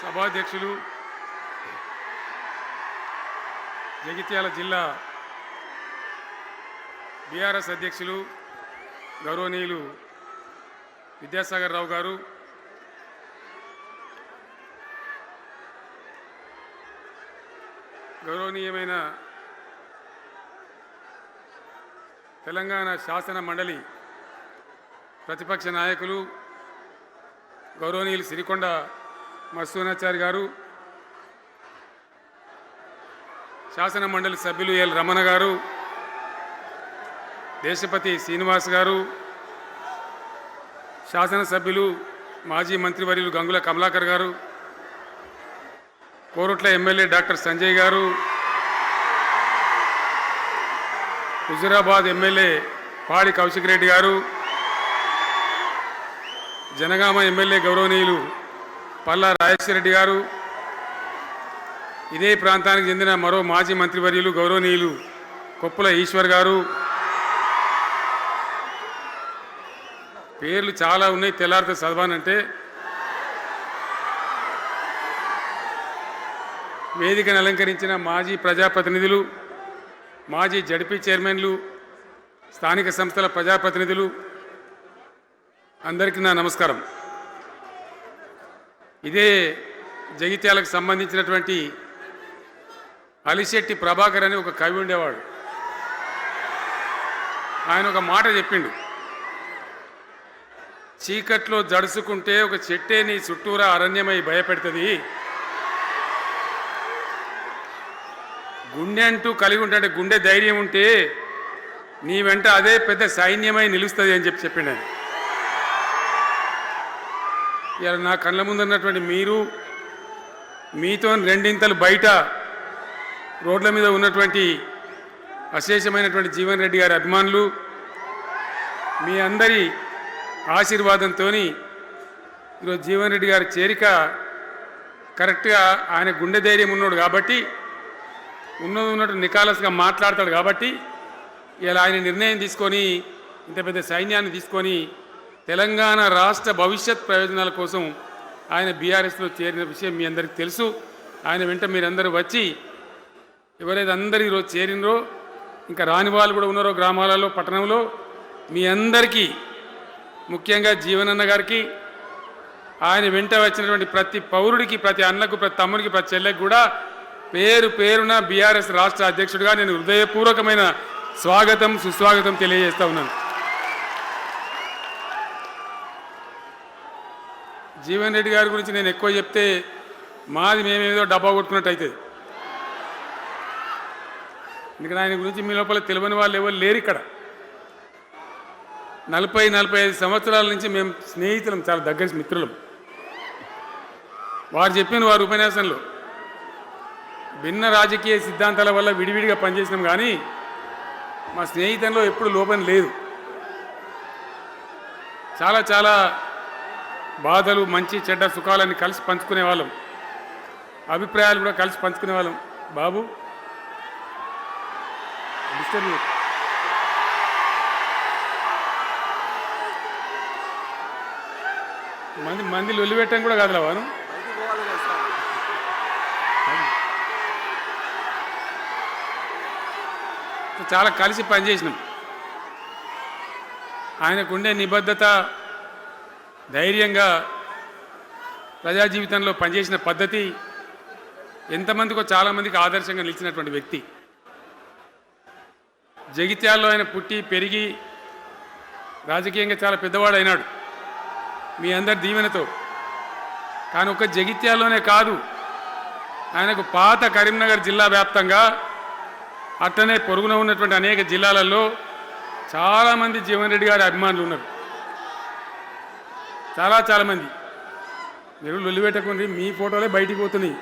సభాధ్యక్షులు జగిత్యాల జిల్లా బీఆర్ఎస్ అధ్యక్షులు గౌరవనీయులు విద్యాసాగర్ రావు గారు, గౌరవనీయమైన తెలంగాణ శాసన మండలి ప్రతిపక్ష నాయకులు గౌరవనీయులు సిరికొండ మస్తూనాచారి గారు, శాసన మండలి సభ్యులు ఎల్ రమణ గారు, దేశపతి శ్రీనివాస్ గారు, శాసనసభ్యులు మాజీ మంత్రివర్యులు గంగుల కమలాకర్ గారు, కోరుట్ల ఎమ్మెల్యే డాక్టర్ సంజయ్ గారు, హుజురాబాద్ ఎమ్మెల్యే పాడి కౌశిక్ రెడ్డి గారు, జనగామ ఎమ్మెల్యే గౌరవనీయులు పల్లా రాజేశ్వర రెడ్డి గారు, ఇదే ప్రాంతానికి చెందిన మరో మాజీ మంత్రివర్యులు గౌరవనీయులు కొప్పుల ఈశ్వర్ గారు. పేర్లు చాలా ఉన్నాయి, తెల్లారితో చదవానంటే. వేదికను అలంకరించిన మాజీ ప్రజాప్రతినిధులు, మాజీ జడ్పీ చైర్మన్లు, స్థానిక సంస్థల ప్రజాప్రతినిధులు, అందరికీ నా నమస్కారం. ఇదే జగిత్యాలకు సంబంధించినటువంటి అలిశెట్టి ప్రభాకర్ అని ఒక కవి ఉండేవాడు. ఆయన ఒక మాట చెప్పిండు, చీకట్లో జడుసుకుంటే ఒక చెట్టే నీ చుట్టూరా అరణ్యమై భయపెడుతుంది, గుండె అంటూ కలిగి ఉంటే, గుండె ధైర్యం ఉంటే నీ వెంట అదే పెద్ద సైన్యమై నిలుస్తుంది అని చెప్పిండు ఆయన. ఇలా నా కళ్ళ ముందు ఉన్నటువంటి మీరు, మీతో రెండింతలు బయట రోడ్ల మీద ఉన్నటువంటి అశేషమైనటువంటి జీవన్ రెడ్డి గారి అభిమానులు, మీ అందరి ఆశీర్వాదంతో ఈరోజు జీవన్ రెడ్డి గారి చేరిక కరెక్ట్గా, ఆయన గుండె ధైర్యం ఉన్నాడు కాబట్టి, ఉన్నట్టు నికాలస్గా మాట్లాడతాడు కాబట్టి ఇలా ఆయన నిర్ణయం తీసుకొని ఇంత పెద్ద సైన్యాన్ని తీసుకొని తెలంగాణ రాష్ట్ర భవిష్యత్ ప్రయోజనాల కోసం ఆయన బీఆర్ఎస్లో చేరిన విషయం మీ అందరికీ తెలుసు. ఆయన వెంట మీరందరూ వచ్చి, ఎవరైతే అందరూ ఈరోజు చేరినరో, ఇంకా రాని వాళ్ళు కూడా ఉన్నారో గ్రామాలలో, పట్టణంలో, మీ అందరికీ, ముఖ్యంగా జీవనన్న గారికి, ఆయన వెంట వచ్చినటువంటి ప్రతి పౌరుడికి, ప్రతి అన్నకు, ప్రతి తమ్ముడికి, ప్రతి చెల్లెకి కూడా పేరు పేరున బీఆర్ఎస్ రాష్ట్ర అధ్యక్షుడిగా నేను హృదయపూర్వకమైన స్వాగతం, సుస్వాగతం తెలియజేస్తా ఉన్నాను. జీవన్ రెడ్డి గారి గురించి నేను ఎక్కువ చెప్తే మాది మేమేదో డబ్బా కొట్టుకున్నట్టు అవుతుంది. ఎందుకంటే ఆయన గురించి మీ లోపల తెలియని వాళ్ళు ఎవరు లేరు ఇక్కడ. 40-45 సంవత్సరాల నుంచి మేము స్నేహితులం, చాలా దగ్గర మిత్రులం. వారు చెప్పిన వారి ఉపన్యాసంలో భిన్న రాజకీయ సిద్ధాంతాల వల్ల విడివిడిగా పనిచేసినాం, కానీ మా స్నేహితంలో ఎప్పుడు లోపం లేదు. చాలా చాలా బాధలు, మంచి చెడ్డ సుఖాలన్నీ కలిసి పంచుకునే వాళ్ళం, అభిప్రాయాలు కూడా కలిసి పంచుకునే వాళ్ళం. బాబు డిస్టర్బ్ మంది లొల్లి పెట్టడం కూడా కాదులా వాను. చాలా కలిసి పనిచేసినాం. ఆయనకుండే నిబద్ధత, ధైర్యంగా ప్రజా జీవితంలో పనిచేసిన పద్ధతి ఎంతమందికో చాలామందికి ఆదర్శంగా నిలిచినటువంటి వ్యక్తి. జగిత్యాల్లో ఆయన పుట్టి పెరిగి రాజకీయంగా చాలా పెద్దవాడు అయినాడు మీ అందరి దీవెనతో. కానీ ఒక జగిత్యాల్లోనే కాదు, ఆయనకు పాత కరీంనగర్ జిల్లా వ్యాప్తంగా, అట్టనే పొరుగున ఉన్నటువంటి అనేక జిల్లాలలో చాలామంది జీవన్ రెడ్డి గారి అభిమానులు ఉన్నారు. చాలామంది. మీరు లొల్లి పెట్టకుండా మీ ఫోటోలే బయటికి పోతున్నాయి.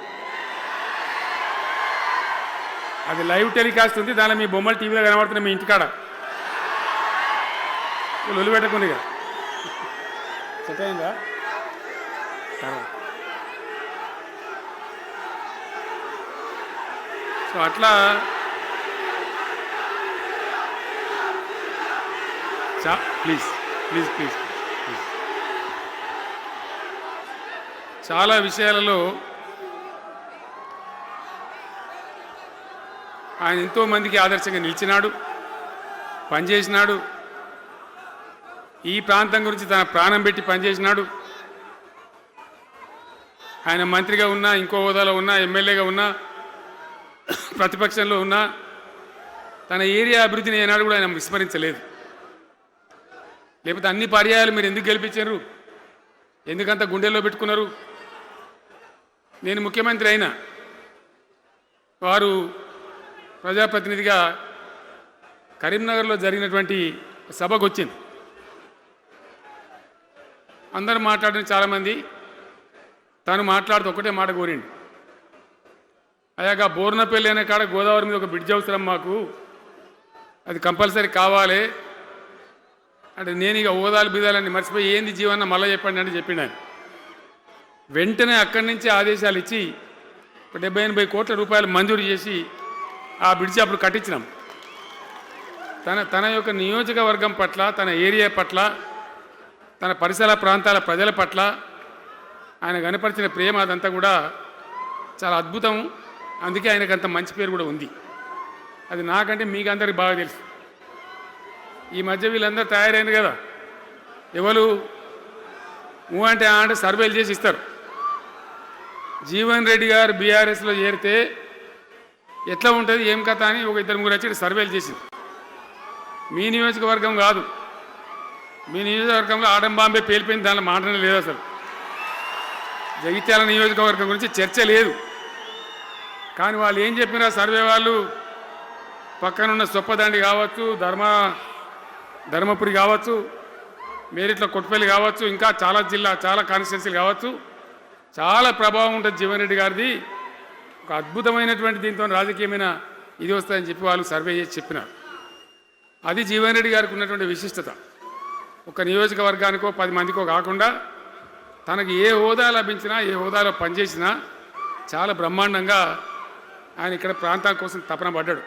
అది లైవ్ టెలికాస్ట్ ఉంది, దానిలో మీ బొమ్మలు టీవీలో కనబడుతున్నాయి మీ ఇంటికాడ. లొల్లి పెట్టకుండా ఇక సెట్ అయిందా? సో అట్లా ప్లీజ్ ప్లీజ్ ప్లీజ్ చాలా విషయాలలో ఆయన ఎంతోమందికి ఆదర్శంగా నిలిచినాడు, పనిచేసినాడు. ఈ ప్రాంతం గురించి తన ప్రాణం పెట్టి పనిచేసినాడు. ఆయన మంత్రిగా ఉన్నా, ఇంకో హోదాలో ఉన్నా, ఎమ్మెల్యేగా ఉన్నా, ప్రతిపక్షంలో ఉన్నా తన ఏరియా అభివృద్ధిని ఏనాడు కూడా ఆయన విస్మరించలేదు. లేకపోతే అన్ని పర్యాయాలు మీరు ఎందుకు గెలిపించారు? ఎందుకంత గుండెల్లో పెట్టుకున్నారు? నేను ముఖ్యమంత్రి అయినా వారు ప్రజాప్రతినిధిగా కరీంనగర్లో జరిగినటువంటి సభకు వచ్చింది. అందరూ మాట్లాడిన చాలామంది తాను మాట్లాడుతూ ఒకటే మాట కోరిండు. అయ్యాక బోర్నపల్లి అనే కాడ గోదావరి మీద ఒక బ్రిడ్జ్ అవసరం మాకు, అది కంపల్సరీ కావాలి అంటే నేను ఇక హోదాలు బిదాలన్నీ మర్చిపోయి ఏంది జీవన్న మళ్ళీ చెప్పండి అంటే చెప్పిండు ఆయన. వెంటనే అక్కడి నుంచి ఆదేశాలు ఇచ్చి 70-80 కోట్ల రూపాయలు మంజూరు చేసి ఆ బ్రిడ్జి అప్పుడు కట్టించినాం. తన యొక్క నియోజకవర్గం పట్ల, తన ఏరియా పట్ల, తన పరిసర ప్రాంతాల ప్రజల పట్ల ఆయన కనపరిచిన ప్రేమ అదంతా కూడా చాలా అద్భుతం. అందుకే ఆయనకు అంత మంచి పేరు కూడా ఉంది. అది నాకంటే మీకు అందరికి బాగా తెలుసు. ఈ మధ్య వీళ్ళందరూ తయారైంది కదా, ఎవరు అంటే అంటే సర్వేలు చేసి ఇస్తారు. జీవన్ రెడ్డి గారు బీఆర్ఎస్లో చేరితే ఎట్లా ఉంటుంది ఏం కథ అని ఒక 2-3 వచ్చి సర్వేలు చేసింది. మీ నియోజకవర్గం కాదు, మీ నియోజకవర్గంలో ఆడం బాంబే పేలిపోయింది, దానిలో మాటనే లేదు. అసలు జగిత్యాల నియోజకవర్గం గురించి చర్చ లేదు. కానీ వాళ్ళు ఏం చెప్పినా సర్వే వాళ్ళు పక్కనున్న సొప్పదండి కావచ్చు, ధర్మపురి కావచ్చు, మేరిట్లో కొట్టుపల్లి కావచ్చు, ఇంకా చాలా కాన్స్టిట్యున్సీలు కావచ్చు, చాలా ప్రభావం ఉంటుంది జీవన్ రెడ్డి గారిది. ఒక అద్భుతమైనటువంటి దీంతో రాజకీయమైన ఇది వస్తుందని చెప్పి వాళ్ళు సర్వే చేసి చెప్పినారు. అది జీవన్ రెడ్డి గారికి ఉన్నటువంటి విశిష్టత. ఒక నియోజకవర్గానికో 10 మందికో కాకుండా తనకు ఏ హోదా లభించినా, ఏ హోదాలో పనిచేసినా చాలా బ్రహ్మాండంగా ఆయన ఇక్కడ ప్రాంతం కోసం తపన పడ్డాడు.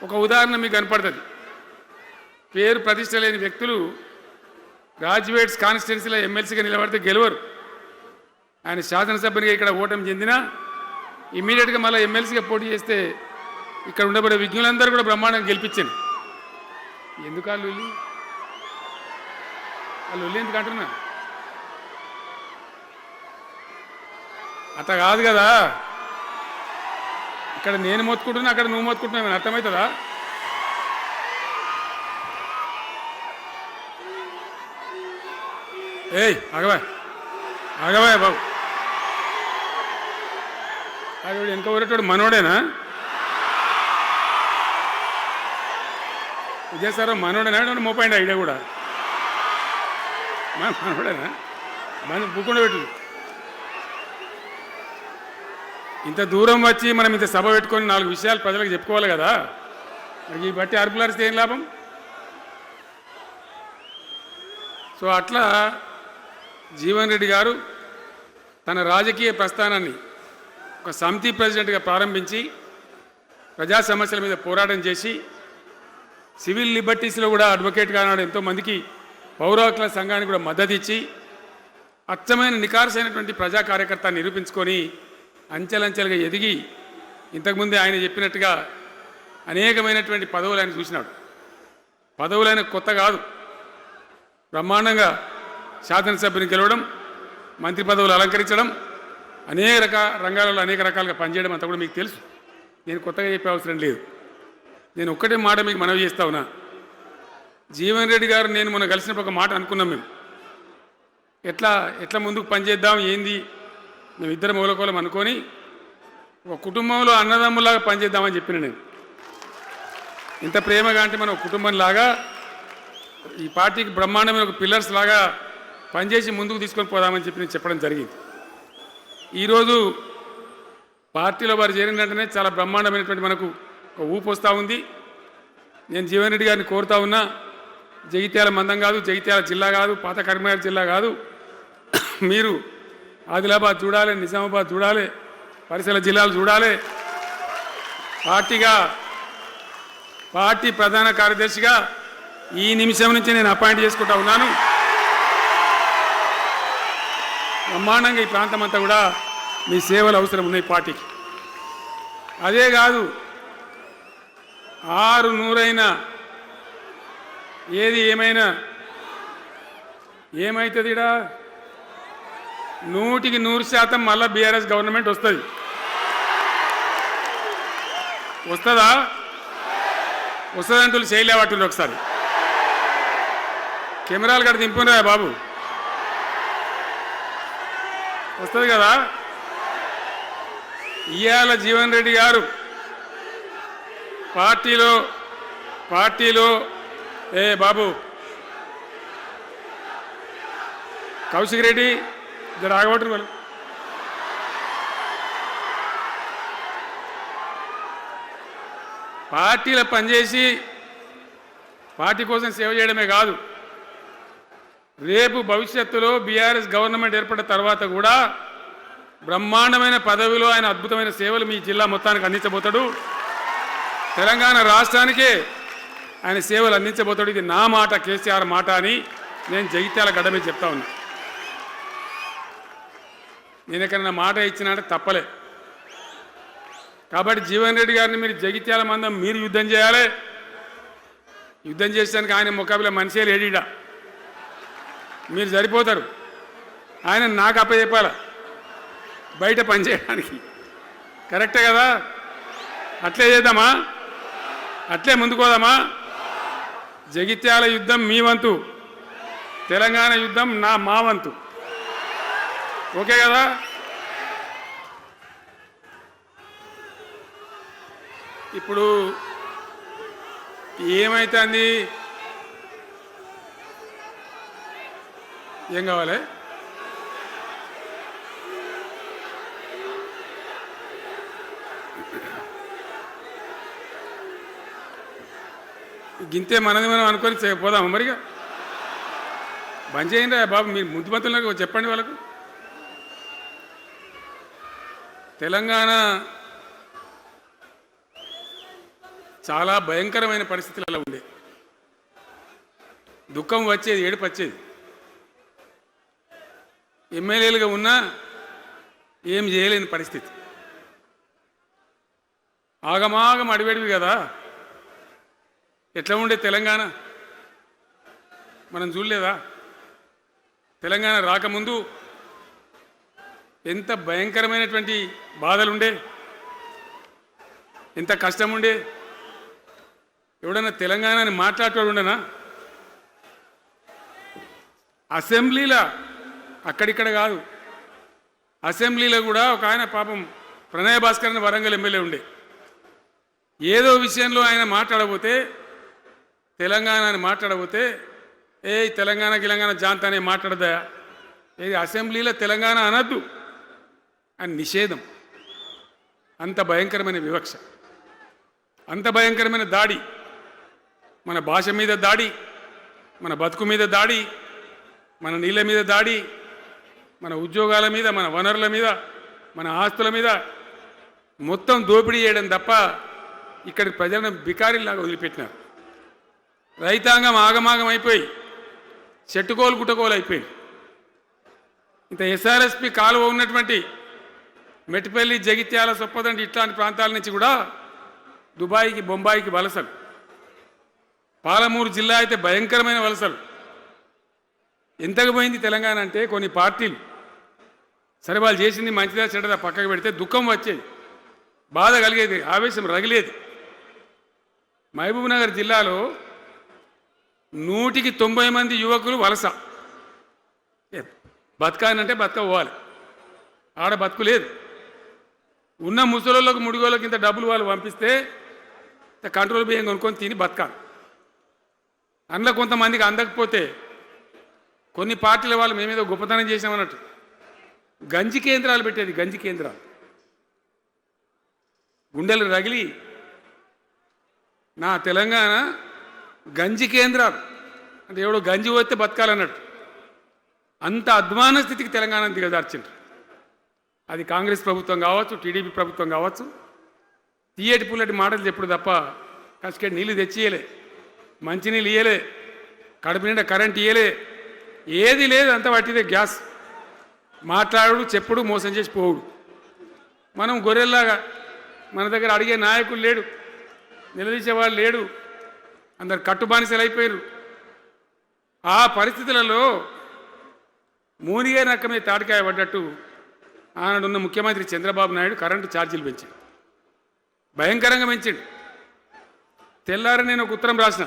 ఒక ఉదాహరణ మీకు కనపడుతుంది. పేరు ప్రతిష్ట లేని వ్యక్తులు గ్రాడ్యుయేట్స్ కాన్స్టిట్యున్సీలో ఎమ్మెల్సీగా నిలబడితే గెలవరు. ఆయన శాసనసభ్యునిగా ఇక్కడ ఓటమి చెందినా ఇమ్మీడియట్గా మళ్ళీ ఎమ్మెల్సీగా పోటీ చేస్తే ఇక్కడ ఉండబడే విజ్ఞులందరూ కూడా బ్రహ్మాండంగా గెలిపించాను. ఎందుకు వాళ్ళు ఎందుకు అంటున్నా? అట్లా కాదు కదా, ఇక్కడ నేను మొత్తుకుంటున్నా, అక్కడ నువ్వు మొత్తుకుంటున్నావు, అర్థమవుతుందా? ఏయ్ ఆగవా బాబు, అది వెనక ఊరేటోడు మనోడేనా? విజయసారా మనోడేనా? మోపాయింట్ ఐడియా కూడా మనోడేనా? బుక్కుండా పెట్టు. ఇంత దూరం వచ్చి మనం ఇంత సభ పెట్టుకొని 4 విషయాలు ప్రజలకు చెప్పుకోవాలి కదా. ఈ బట్టి అరుపులారిస్తే ఏం లాభం? సో అట్లా జీవన్ రెడ్డి గారు తన రాజకీయ ప్రస్థానాన్ని ఒక సమితి ప్రెసిడెంట్గా ప్రారంభించి ప్రజా సమస్యల మీద పోరాటం చేసి సివిల్ లిబర్టీస్లో కూడా అడ్వకేట్గా నాడు ఎంతోమందికి పౌర హక్కుల సంఘానికి కూడా మద్దతు ఇచ్చి అచ్చమైన నికార్సైనటువంటి ప్రజా కార్యకర్త నిరూపించుకొని అంచెలంచెలుగా ఎదిగి ఇంతకుముందే ఆయన చెప్పినట్టుగా అనేకమైనటువంటి పదవులు ఆయన చూసినాడు. పదవులైన కొత్త కాదు, బ్రహ్మాండంగా శాసనసభ్యుని గెలవడం, మంత్రి పదవులు అలంకరించడం, అనేక రంగాలలో అనేక రకాలుగా పనిచేయడం అంతా కూడా మీకు తెలుసు. నేను కొత్తగా చెప్పే అవసరం లేదు. నేను ఒక్కటే మాట మీకు మనవి చేస్తా ఉన్నా. జీవన్ రెడ్డి గారు నేను మొన్న కలిసినప్పుడు ఒక మాట అనుకున్నాం. మేము ఎట్లా ముందుకు పనిచేద్దాం ఏంది, మేము ఇద్దరు మూలకోలం అనుకొని ఒక కుటుంబంలో అన్నదమ్ములాగా పనిచేద్దామని చెప్పిన నేను. ఇంత ప్రేమగా అంటే మనం ఒక కుటుంబంలాగా ఈ పార్టీకి బ్రహ్మాండమైన ఒక పిల్లర్స్ లాగా పనిచేసి ముందుకు తీసుకొని పోదామని చెప్పి నేను చెప్పడం జరిగింది. ఈరోజు పార్టీలో వారు చేరిన వెంటనే చాలా బ్రహ్మాండమైనటువంటి మనకు ఒక ఊపు వస్తూ ఉంది. నేను జీవన్ రెడ్డి గారిని కోరుతా ఉన్నా, జగిత్యాల మందం కాదు, జగిత్యాల జిల్లా కాదు, పాత కరీంనగర్ జిల్లా కాదు, మీరు ఆదిలాబాద్ చూడాలి, నిజామాబాద్ చూడాలి, పరిసర జిల్లాలు చూడాలి. పార్టీ ప్రధాన కార్యదర్శిగా ఈ నిమిషం నుంచి నేను అపాయింట్ చేసుకుంటా ఉన్నాను. బ్రహ్మాండంగా ఈ ప్రాంతం అంతా కూడా మీ సేవలు అవసరం ఉన్నాయి పార్టీకి. అదే కాదు, ఆరు నూరైనా ఏది ఏమైనా ఏమవుతుంది? 100% మళ్ళా బీఆర్ఎస్ గవర్నమెంట్ వస్తుంది. వస్తుందా? వస్తుందంటూ చేయలేవాటి ఒకసారి కెమెరాలు కడ దింపురా బాబు. వస్తుంది కదా? ఇవాళ జీవన్ రెడ్డి గారు పార్టీలో ఏ బాబు కౌశిక్ రెడ్డి జర ఆగబట్టరు వాళ్ళు. పార్టీలో పనిచేసి పార్టీ కోసం సేవ చేయడమే కాదు, రేపు భవిష్యత్తులో బీఆర్ఎస్ గవర్నమెంట్ ఏర్పడిన తర్వాత కూడా బ్రహ్మాండమైన పదవిలో ఆయన అద్భుతమైన సేవలు మీ జిల్లా మొత్తానికి అందించబోతాడు. తెలంగాణ రాష్ట్రానికే ఆయన సేవలు అందించబోతాడు. ఇది నా మాట, కేసీఆర్ మాట అని నేను జగిత్యాల గడ్డ మీద చెప్తా ఉన్నా. నేను ఎక్కడన్నా మాట ఇచ్చినంటే తప్పలే. కాబట్టి జీవన్ రెడ్డి గారిని మీరు జగిత్యాల మందం మీరు యుద్ధం చేయాలి. యుద్ధం చేసేదానికి ఆయన ముఖాబిలా మనిషే లేడీడా, మీరు సరిపోతారు. ఆయన నాకు అప్పచెప్పాల బయట పనిచేయడానికి. కరెక్టే కదా? అట్లే చేద్దామా? అట్లే ముందుకోదామా? జగిత్యాల యుద్ధం మీ వంతు, తెలంగాణ యుద్ధం మా వంతు. ఓకే కదా? ఇప్పుడు ఏమైతుంది? ఏం కావాలి? గింతే మనది మనం అనుకొని పోదాము. మరిగా బంద్ చేయండి బాబు. మీరు ముందు మంత్రులకు చెప్పండి వాళ్ళకు. తెలంగాణ చాలా భయంకరమైన పరిస్థితులలో ఉండే. దుఃఖం వచ్చేది, ఏడుపు వచ్చేది. ఎమ్మెల్యేలుగా ఉన్నా ఏం చేయలేని పరిస్థితి. ఆగమాగం అడివేడివి కదా. ఎట్లా ఉండే తెలంగాణ మనం చూడలేదా? తెలంగాణ రాకముందు ఎంత భయంకరమైనటువంటి బాధలుండే, ఎంత కష్టం ఉండే. ఎవడన్నా తెలంగాణని మాట్లాడేవాడు ఉండనా? అసెంబ్లీలో అక్కడిక్కడ కాదు, అసెంబ్లీలో కూడా ఒక ఆయన పాపం ప్రణయ్ భాస్కర్ అని వరంగల్ ఎమ్మెల్యే ఉండే. ఏదో విషయంలో ఆయన మాట్లాడబోతే, తెలంగాణని మాట్లాడబోతే, తెలంగాణ గిలంగాణ జాంతానే మాట్లాడదా, ఏది అసెంబ్లీలో తెలంగాణ అనద్దు అని నిషేధం. అంత భయంకరమైన వివక్ష, అంత భయంకరమైన దాడి. మన భాష మీద దాడి, మన బతుకు మీద దాడి, మన నీళ్ళ మీద దాడి, మన ఉద్యోగాల మీద, మన వనరుల మీద, మన ఆస్తుల మీద మొత్తం దోపిడీ చేయడం తప్ప ఇక్కడి ప్రజలను బికారీలాగా వదిలిపెట్టినారు. రైతాంగం ఆగమాగం అయిపోయి చెట్టుకోలు గుట్టకోలు అయిపోయింది. ఇంత ఎస్ఆర్ఎస్పి కాలువ ఉన్నటువంటి మెట్టిపల్లి, జగిత్యాల, సొప్పదండి ఇట్లాంటి ప్రాంతాల నుంచి కూడా దుబాయ్కి, బొంబాయికి వలసలు. పాలమూరు జిల్లా అయితే భయంకరమైన వలసలు. ఎంతకు పోయింది తెలంగాణ అంటే కొన్ని పార్టీలు సరే వాళ్ళు చేసింది మంచిదా చెడ్డదా పక్కకు పెడితే దుఃఖం వచ్చేది, బాధ కలిగేది, ఆవేశం రగిలేది. మహబూబ్నగర్ జిల్లాలో 190 మంది యువకులు వలస. బతకానంటే బతకపోవాలి, ఆడ బతుకు లేదు. ఉన్న ముసలోళ్ళకు ముడిగోళ్ళకి ఇంత డబ్బులు వాళ్ళు పంపిస్తే కంట్రోల్ బియ్యం కొనుక్కొని తిని బతకాలి. అందులో కొంతమందికి అందకపోతే కొన్ని పార్టీల వాళ్ళు మేమేదో గొప్పతనం చేసామన్నట్టు గంజి కేంద్రాలు పెట్టేది. గంజి కేంద్రాలు గుండెలు రగిలి నా తెలంగాణ గంజి కేంద్రాలు అంటే ఎవడో గంజి పోతే బతకాలన్నట్టు అంత అధ్వాన స్థితికి తెలంగాణ దిగజార్చిండ్రు. అది కాంగ్రెస్ ప్రభుత్వం కావచ్చు, టీడీపీ ప్రభుత్వం కావచ్చు. తీయటి పుల్లటి మాటలు చెప్పుడు తప్ప కసికేటి నీళ్ళు తెచ్చియలే, మంచినీళ్ళు ఇయ్యలే, కడుపు నిండా కరెంట్ ఇయ్యలే, ఏది లేదు. అంత పట్టిదే గ్యాస్. మాట్లాడు, చెప్పుడు, మోసం చేసి పోవుడు. మనం గొర్రెల్లాగా మన దగ్గర అడిగే నాయకులు లేడు. నిలదీసేవాళ్ళు లేడు, అందరు కట్టుబానిసలు అయిపోయారు. ఆ పరిస్థితులలో మూనిగే నక్క మీద తాటికాయ పడ్డట్టు ఆనాడున్న ముఖ్యమంత్రి చంద్రబాబు నాయుడు కరెంటు ఛార్జీలు పెంచాడు, భయంకరంగా పెంచాడు. తెల్లారి నేను ఒక ఉత్తరం రాసిన,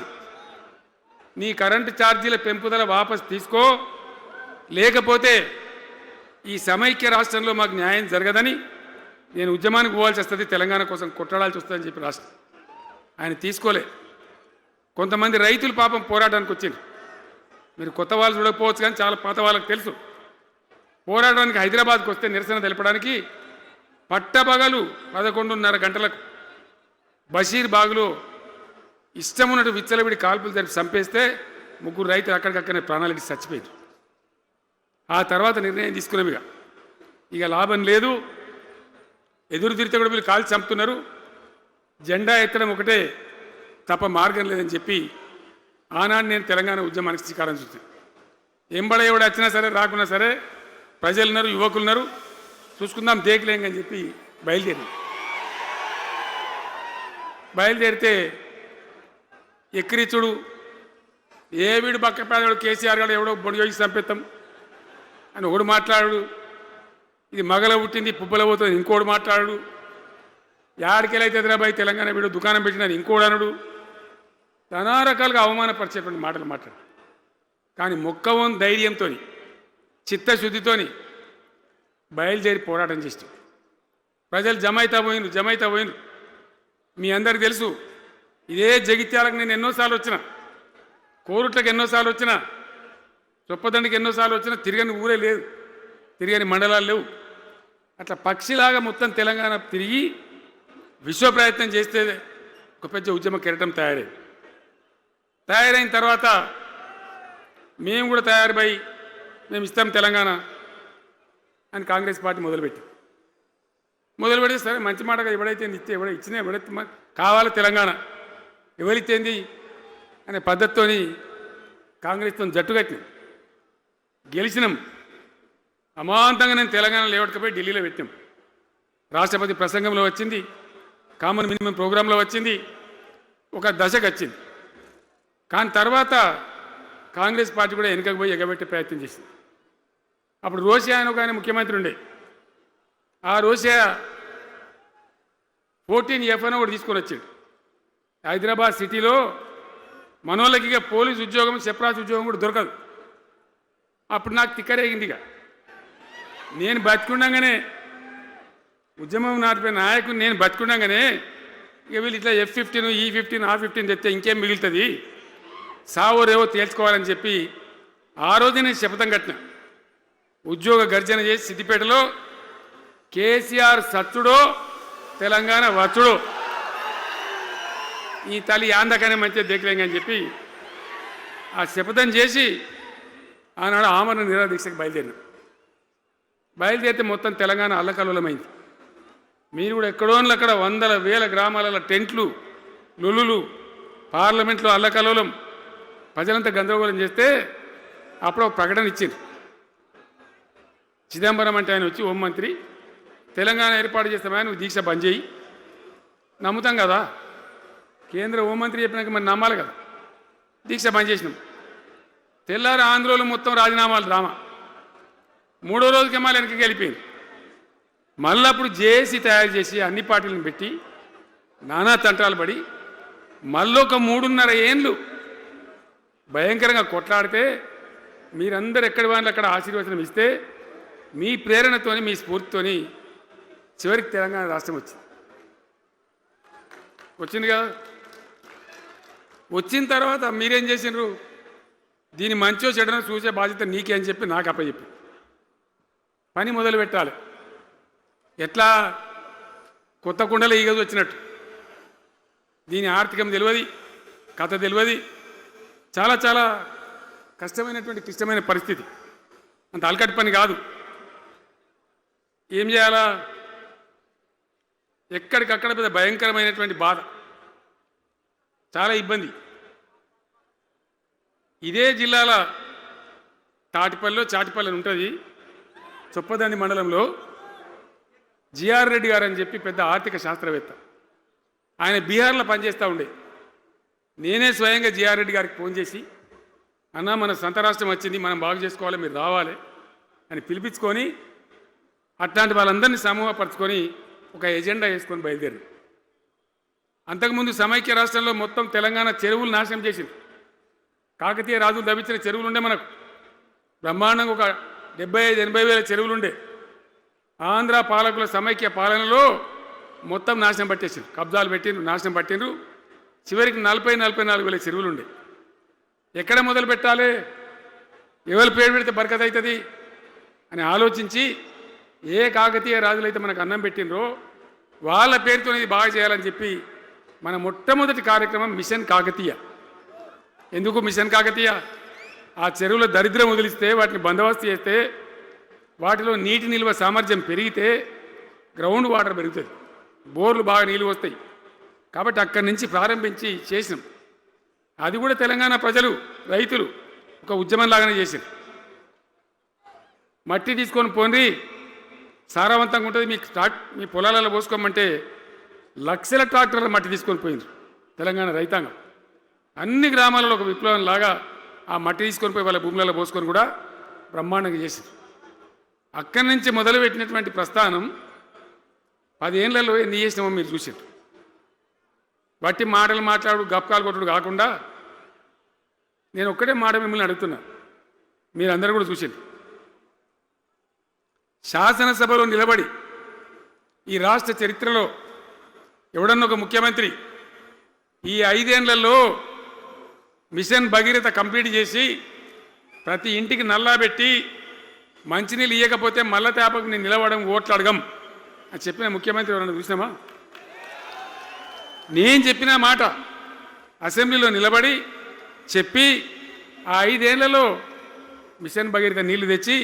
నీ కరెంటు ఛార్జీల పెంపుదల వాపసు తీసుకో, లేకపోతే ఈ సమైక్య రాష్ట్రంలో మాకు న్యాయం జరగదని నేను ఉద్యమానికి పోవాల్సి వస్తుంది, తెలంగాణ కోసం కొట్లాడాల్సి వస్తుందని చెప్పి రాష్ట్రం. ఆయన తీసుకోలే. కొంతమంది రైతులు పాపం పోరాటానికి వచ్చింది. మీరు కొత్త వాళ్ళు చూడకపోవచ్చు, కానీ చాలా పాత వాళ్ళకి తెలుసు. పోరాటానికి హైదరాబాద్కి వస్తే నిరసన తెలపడానికి పట్టపగలు 11:30 గంటలకు బషీర్ బాగులో ఇష్టం ఉన్నట్టు విచ్చలవిడి కాల్పులు జరిపి చంపేస్తే 3 రైతులు అక్కడికక్కడనే ప్రాణాలకి చచ్చిపోయారు. ఆ తర్వాత నిర్ణయం తీసుకునేవిగా ఇక లాభం లేదు, ఎదురు తిరిగితే కూడా వీళ్ళు కాల్చి చంపుతున్నారు, జెండా ఎత్తడం ఒకటే తప్ప మార్గం లేదని చెప్పి ఆనాడు నేను తెలంగాణ ఉద్యమానికి శ్రీకారం చుట్టాను. ఎంబడ ఎవడు వచ్చినా సరే రాకున్నా సరే ప్రజలున్నారు, యువకులున్నారు, చూసుకుందాం దేకలేం అని చెప్పి బయలుదేరితే ఎక్కిరిచుడు, ఏ వీడు పక్క పేదవాడు కేసీఆర్ గారు ఎవడో బొడి చేసి చంపేస్తాం అని ఒకడు మాట్లాడు, ఇది మగల పుట్టింది పుబ్బల పోతుంది ఇంకోడు మాట్లాడు, యాడికెళ్ళైతే హైదరాబాద్ తెలంగాణ వీడు దుకాణం పెట్టినది ఇంకోడు అనుడు, నానా రకాలుగా అవమానపరిచేటువంటి మాటలు మాట్లాడు. కానీ మొక్కవం ధైర్యంతో చిత్తశుద్ధితో బయలుదేరి పోరాటం చేస్తాం. ప్రజలు జమైతా పోయిను. మీ అందరికి తెలుసు, ఇదే జగిత్యాలకు నేను ఎన్నోసార్లు వచ్చిన, కోరుట్లకు ఎన్నోసార్లు వచ్చిన, చొప్పదండికి ఎన్నోసార్లు వచ్చినా తిరగని ఊరే లేదు, తిరగని మండలాలు లేవు. అట్లా పక్షిలాగా మొత్తం తెలంగాణ తిరిగి విశ్వ ప్రయత్నం చేస్తే ఒక పెద్ద ఉద్యమ కెరటం తయారైన తర్వాత మేము కూడా తయారుపై మేము ఇస్తాం తెలంగాణ అని కాంగ్రెస్ పార్టీ మొదలుపెడితే సరే మంచి మాటగా ఎవడైతే ఇస్తే ఇచ్చినా ఎవడైతే కావాలి తెలంగాణ ఎవరిచ్చేంది అనే పద్ధతితో కాంగ్రెస్తో జట్టు కట్టినాం, గెలిచినాం. అమాంతంగా నేను తెలంగాణ లేవట్టుకపోయి ఢిల్లీలో పెట్టాం. రాష్ట్రపతి ప్రసంగంలో వచ్చింది, కామన్ మినిమం ప్రోగ్రాంలో వచ్చింది, ఒక దశకు వచ్చింది. కానీ తర్వాత కాంగ్రెస్ పార్టీ కూడా వెనుకకు పోయి ఎగబెట్టే ప్రయత్నం చేసింది. అప్పుడు రోషియా అని ఒక ఆయన ముఖ్యమంత్రి ఉండే, ఆ రోషియా 14F అని ఒకటి తీసుకొని వచ్చాడు. హైదరాబాద్ సిటీలో మనోళ్ళకి ఇక పోలీసు ఉద్యోగం సెప్రాస్ ఉద్యోగం కూడా దొరకదు. అప్పుడు నాకు తిక్కరేగిందిగా, నేను బతికుండగానే ఉద్యమం నాటిపోయిన నాయకుని నేను బతికుండగానే ఇక వీళ్ళు ఇట్లా F-15 E-15 R-15 తెస్తే ఇంకేం మిగులుతుంది, సావోరేవో తేల్చుకోవాలని చెప్పి ఆ రోజు నేను శపథం కట్టిన. ఉద్యోగ గర్జన చేసి సిద్దిపేటలో కేసీఆర్ సచ్చుడో తెలంగాణ వచ్చుడో, ఈ తల్లి యాందకనే మంచిగా దేకలేంగని చెప్పి ఆ శపథం చేసి ఆనాడు ఆమరణ నిరాహార దీక్షకు బయలుదేరితే మొత్తం తెలంగాణ అల్లకల్లోలమైంది. మీరు కూడా ఎక్కడోన్లు అక్కడ వందల వేల గ్రామాలలో టెంట్లు, లొల్లులు, పార్లమెంట్లో అల్లకల్లోలం, ప్రజలంతా గందరగోళం చేస్తే అప్పుడు ఒక ప్రకటన ఇచ్చింది. చిదంబరం అంటే ఆయన వచ్చి హోంమంత్రి, తెలంగాణ ఏర్పాటు చేస్తామని నువ్వు దీక్ష బంద్ చేయి. నమ్ముతాం కదా, కేంద్ర హోంమంత్రి చెప్పినాక మరి నమ్మాలి కదా. దీక్ష బంద్ చేసినాం. తెల్లారి ఆంధ్రోలు మొత్తం రాజీనామాలు డ్రామా. 3వ రోజుకి మళ్ళీ వెనక్కి వెళ్ళిపోయింది. మళ్ళీ అప్పుడు జేఏసీ తయారు చేసి అన్ని పార్టీలను పెట్టి నానా తంటాలు పడి మళ్ళొక 3.5 ఏళ్ళు భయంకరంగా కొట్లాడితే మీరందరూ ఎక్కడి వాళ్ళు అక్కడ ఆశీర్వచనం ఇస్తే మీ ప్రేరణతోని మీ స్ఫూర్తితోని చివరికి తెలంగాణ రాష్ట్రం వచ్చింది కదా. వచ్చిన తర్వాత మీరేం చేసినారు, దీని మంచో చెడనో చూసే బాధ్యత నీకే అని చెప్పి నాకు అప్పచెప్పి పని మొదలు పెట్టాలి. ఎట్లా కొత్త కుండలో ఈగ వచ్చినట్టు దీని ఆర్థికం తెలియదు, కథ తెలియదు, చాలా చాలా కష్టమైనటువంటి క్లిష్టమైన పరిస్థితి, అంత అలకటి పని కాదు. ఏం చేయాలా, ఎక్కడికక్కడ పెద్ద భయంకరమైనటువంటి బాధ, చాలా ఇబ్బంది. ఇదే జిల్లాల చాటిపల్లి అని ఉంటుంది, చొప్పదండి మండలంలో జిఆర్ రెడ్డి గారు అని చెప్పి పెద్ద ఆర్థిక శాస్త్రవేత్త, ఆయన బీహార్లో పనిచేస్తూ ఉండే. నేనే స్వయంగా జిఆర్ రెడ్డి గారికి ఫోన్ చేసి, అన్న మన సొంత రాష్ట్రం వచ్చింది, మనం బాగు చేసుకోవాలి, మీరు రావాలి అని పిలిపించుకొని అట్లాంటి వాళ్ళందరినీ సమూహపరచుకొని ఒక ఎజెండా వేసుకొని బయలుదేరి. అంతకుముందు సమైక్య రాష్ట్రంలో మొత్తం తెలంగాణ చెరువులు నాశనం చేసింది. కాకతీయ రాజులు తవ్వించిన చెరువులు ఉండే మనకు బ్రహ్మాండంగా ఒక 75-80 వేల చెరువులు ఉండే. ఆంధ్ర పాలకుల సమైక్య పాలనలో మొత్తం నాశనం పట్టేసిండ్రు, కబ్జాలు పెట్టిండ్రు, నాశనం పట్టిండ్రు. చివరికి 40-44 వేల చెరువులు ఉండే. ఎక్కడ మొదలు పెట్టాలి, ఎవరి పేరు పెడితే బరకత్ అవుతుంది అని ఆలోచించి ఏ కాకతీయ రాజులైతే మనకు అన్నం పెట్టినరో వాళ్ళ పేరుతో ఇది బాగా చేయాలని చెప్పి మన మొట్టమొదటి కార్యక్రమం మిషన్ కాకతీయ. ఎందుకు మిషన్ కాకతీయ? ఆ చెరువుల దరిద్రం వదిలిస్తే, వాటిని బందోబస్తు చేస్తే, వాటిలో నీటి నిల్వ సామర్థ్యం పెరిగితే గ్రౌండ్ వాటర్ పెరుగుతుంది, బోర్లు బాగా నీళ్ళు వస్తాయి. కాబట్టి అక్కడి నుంచి ప్రారంభించి చేసినాం. అది కూడా తెలంగాణ ప్రజలు, రైతులు ఒక ఉద్యమంలాగానే చేశారు. మట్టి తీసుకొని పోండి, సారవంతంగా ఉంటుంది, మీ పొలాలలో పోసుకోమంటే లక్షల ట్రాక్టర్ల మట్టి తీసుకొని పోయింది తెలంగాణ రైతాంగం. అన్ని గ్రామాలలో ఒక విప్లవం లాగా ఆ మట్టి తీసుకొని పోయి వాళ్ళ భూములలో పోసుకొని కూడా బ్రహ్మాండంగా చేశారు. అక్కడి నుంచి మొదలుపెట్టినటువంటి ప్రస్థానం 10 ఏళ్లలో ఎన్ని చేసినామో మీరు చూసారు. బట్టి మాటలు మాట్లాడు, గప్కాలు కొట్టుడు కాకుండా నేను ఒక్కటే మాట మిమ్మల్ని అడుగుతున్నా, మీరందరూ కూడా చూసారు. శాసనసభలో నిలబడి ఈ రాష్ట్ర చరిత్రలో ఎవడన్నా ఒక ముఖ్యమంత్రి ఈ 5 ఏళ్లలో మిషన్ భగీరథ కంప్లీట్ చేసి ప్రతి ఇంటికి నల్లా పెట్టి మంచినీళ్ళు ఇవ్వకపోతే మల్ల తేపకు నేను నిలవడం, ఓట్లు అడగం అని చెప్పిన ముఖ్యమంత్రి ఎవరన్నా చూసినామా? నేను చెప్పిన మాట అసెంబ్లీలో నిలబడి చెప్పి ఆ 5 ఏళ్లలో మిషన్ భగీరథ నీళ్లు తెచ్చి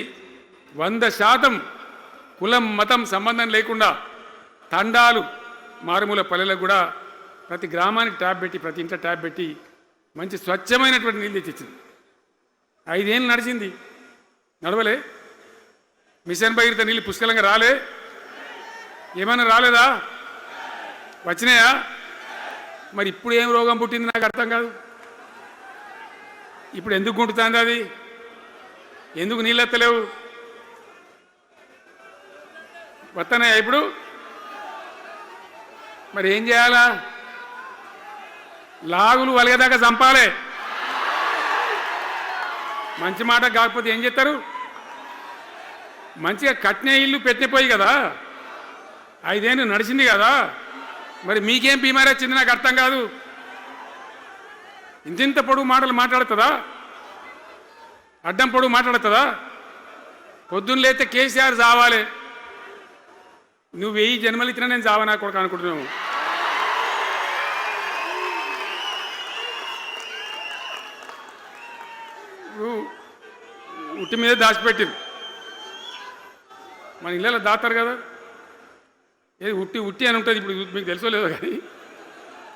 100% కులం మతం సంబంధం లేకుండా తండాలు మారుమూల పల్లెలకు కూడా ప్రతి గ్రామానికి ట్యాప్ పెట్టి, ప్రతి ఇంట్లో ట్యాప్ పెట్టి మంచి స్వచ్ఛమైనటువంటి నీళ్ళు తెచ్చిచ్చింది. 5 ఏళ్ళు నడిచింది, నడవలే? మిషన్ భగీరథ నీళ్ళు పుష్కలంగా రాలే? ఏమైనా రాలేదా? వచ్చినాయా? మరి ఇప్పుడు ఏం రోగం పుట్టింది నాకు అర్థం కాదు. ఇప్పుడు ఎందుకు గుంటుతుంది అది? ఎందుకు నీళ్ళు ఎత్తలేవు? వస్తున్నాయా ఇప్పుడు? మరి ఏం చేయాలా? లాగులు వలగదాకా చంపాలే. మంచి మాట కాకపోతే ఏం చేస్తారు? మంచిగా కట్నే ఇల్లు పెట్టిపోయి కదా, 5 ఏళ్ళు నడిచింది కదా, మరి మీకేం బీమారీ వచ్చింది నాకు అర్థం కాదు. ఇంత పొడుగు మాటలు మాట్లాడుతుందా? అడ్డం పొడుగు మాట్లాడుతుందా? పొద్దున్న లేతే కేసీఆర్ చావాలి, నువ్వు 1000 జన్మలు ఇచ్చినా నేను చావనా కొడుకు అనుకుంటున్నావు. ఉట్టి మీద దాచిపెట్టింది, మన ఇళ్ళలో దాతారు కదా, ఏది ఉట్టి ఉట్టి అని ఉంటుంది. ఇప్పుడు మీకు తెలుసో లేదో కానీ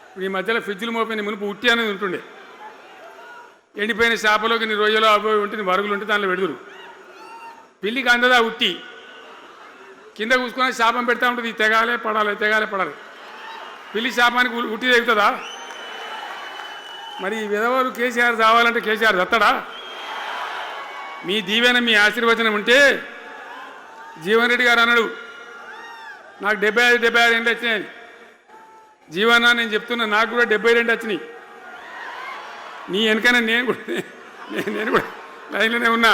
ఇప్పుడు ఈ మధ్యలో ఫ్రిడ్జ్లు మోపోయిన మునుపు ఉట్టి అనేది ఉంటుండే. ఎండిపోయిన చేపలోకి నీ రొయ్యలో అవి ఉంటే వరుగులు ఉంటే దాంట్లో పెడుదురు. పిల్లికి అందదా ఉట్టి, కింద కూసుకొని శాపం పెడతా ఉంటుంది, తెగాలే పడాలి, తెగాలే పడాలి. పిల్లి శాపానికి ఉట్టి తెగుతుందా? మరి విధవారు కేసీఆర్ చావాలంటే కేసీఆర్ చస్తాడా? మీ దీవెన, మీ ఆశీర్వచనం ఉంటే జీవన్ రెడ్డి గారు అన్నాడు, నాకు 75-76 ఏళ్ళు వచ్చినాయి. జీవన నేను చెప్తున్నా, నాకు కూడా 72 వచ్చినాయి. నీ వెనకనే నేను కూడా లైన్లోనే ఉన్నా.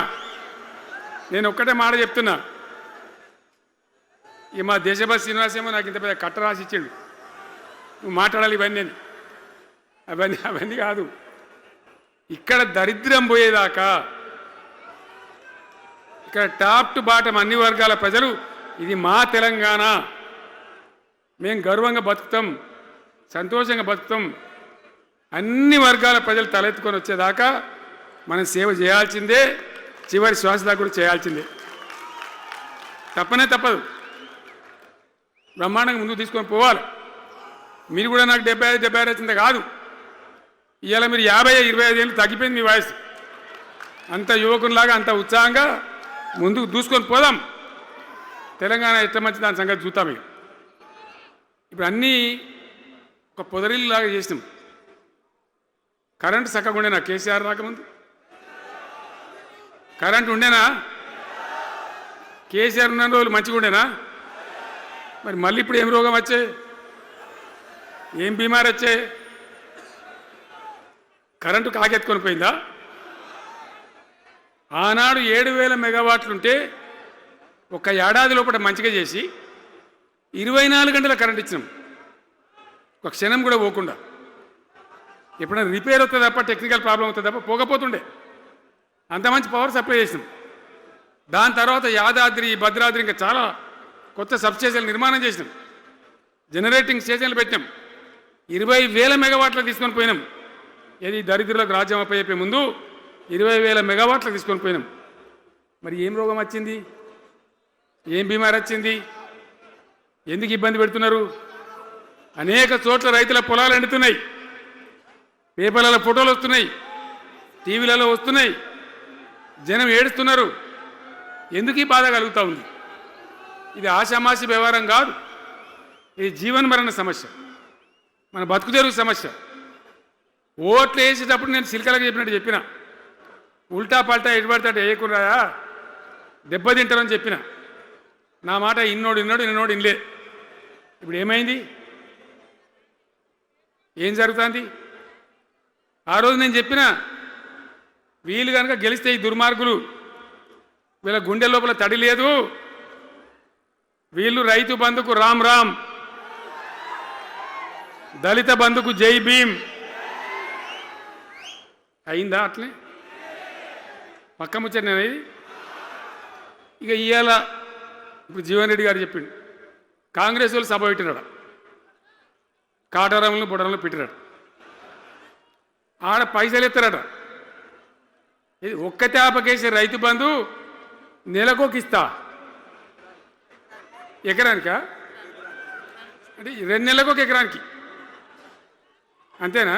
నేను ఒక్కటే మాట చెప్తున్నా, ఈ మా దేశభక్తి శ్రీనివాసేమో నాకు ఇంత పెద్ద కట్ట రాసి ఇచ్చాడు, నువ్వు మాట్లాడాలి ఇవన్నీ అని. అవన్నీ కాదు, ఇక్కడ దరిద్రం పోయేదాకా, ఇక్కడ టాప్ టు బాటం అన్ని వర్గాల ప్రజలు ఇది మా తెలంగాణ, మేము గర్వంగా బతుకుతాం, సంతోషంగా బతుకుతాం, అన్ని వర్గాల ప్రజలు తలెత్తుకొని వచ్చేదాకా మనం సేవ చేయాల్సిందే, చివరి శ్వాస దాకా కూడా చేయాల్సిందే, తప్పనే తప్పదు. బ్రహ్మాండంగా ముందుకు తీసుకొని పోవాలి. మీరు కూడా నాకు 75-76 వచ్చిందే కాదు, ఇవాళ మీరు 50-25 ఏళ్ళు తగ్గిపోయింది మీ వయసు. అంత యువకునిలాగా అంత ఉత్సాహంగా ముందుకు దూసుకొని పోదాం. తెలంగాణ ఎట్లా మంచి దాని సంగతి చూద్దాం. ఇప్పుడు అన్నీ ఒక పొదరిల్లు లాగా చేసినాం. కరెంటు చక్కగా ఉండేనా కేసీఆర్ రాకముందు? కరెంటు ఉండేనా? కేసీఆర్ ఉన్న రోజులు మంచిగా ఉండేనా? మరి మళ్ళీ ఇప్పుడు ఏం రోగం వచ్చే, ఏం బీమారు వచ్చే? కరెంటు కాకెత్తుకొని పోయిందా? ఆనాడు 7,000 మెగావాట్లుంటే ఒక ఏడాది లోపల మంచిగా చేసి 24 గంటల కరెంట్ ఇచ్చినాం, ఒక క్షణం కూడా పోకుండా. ఎప్పుడైనా రిపేర్ అవుతుంది తప్ప, టెక్నికల్ ప్రాబ్లం అవుతుంది తప్ప పోకపోతుండే. అంత మంచి పవర్ సప్లై చేసినాం. దాని తర్వాత యాదాద్రి, భద్రాద్రి ఇంకా చాలా కొత్త సబ్స్టేషన్లు నిర్మాణం చేసినాం. జనరేటింగ్ స్టేషన్లు పెట్టినాం. 20,000 మెగావాట్లు తీసుకొని పోయినాం. ఏది దరిద్రులకు రాజ్యం అప్పయ్యే ముందు 20,000 మెగావాట్లు తీసుకొని పోయినాం. మరి ఏం రోగం వచ్చింది? ఏం బీమారి వచ్చింది? ఎందుకు ఇబ్బంది పెడుతున్నారు? అనేక చోట్ల రైతుల పొలాలు ఎండుతున్నాయి, పేపర్లలో ఫోటోలు వస్తున్నాయి, టీవీలలో వస్తున్నాయి, జనం ఏడుస్తున్నారు. ఎందుకు ఈ బాధ కలుగుతూ ఉంది? ఇది ఆషామాషి వ్యవహారం కాదు. ఇది జీవన్మరణ సమస్య, మన బతుకు తెరుగు సమస్య. ఓట్లు వేసేటప్పుడు నేను సిల్కలకు చెప్పినట్టు చెప్పిన, ఉల్టా పల్టా ఎటుపడతాడు వేయకురాయా, దెబ్బతింటారని చెప్పిన. నా మాట ఇన్నోడు ఇనలే. ఇప్పుడు ఏమైంది? ఏం జరుగుతుంది? ఆ రోజు నేను చెప్పిన, వీళ్ళు కనుక గెలిస్తే ఈ దుర్మార్గులు, వీళ్ళ గుండె లోపల తడి లేదు, వీళ్ళు రైతు బంధుకు రామ్ రామ్, దళిత బంధుకు జై భీమ్. అయిందా? అట్లే పక్క ముచ్చట ఇది. ఇక ఇవాళ ఇప్పుడు జీవన్ రెడ్డి గారు చెప్పిండు, కాంగ్రెస్ వాళ్ళు సభ పెట్టినాడు, కాటారంలో బుడరంలో పెట్టినాడు. ఆడ పైసలు ఎత్తారట. ఇది ఒక్క తేపకేసే రైతు బంధు నెలకొకిస్తా, ఎకరానికా అంటే 2 నెలలకు ఒక ఎకరానికి, అంతేనా?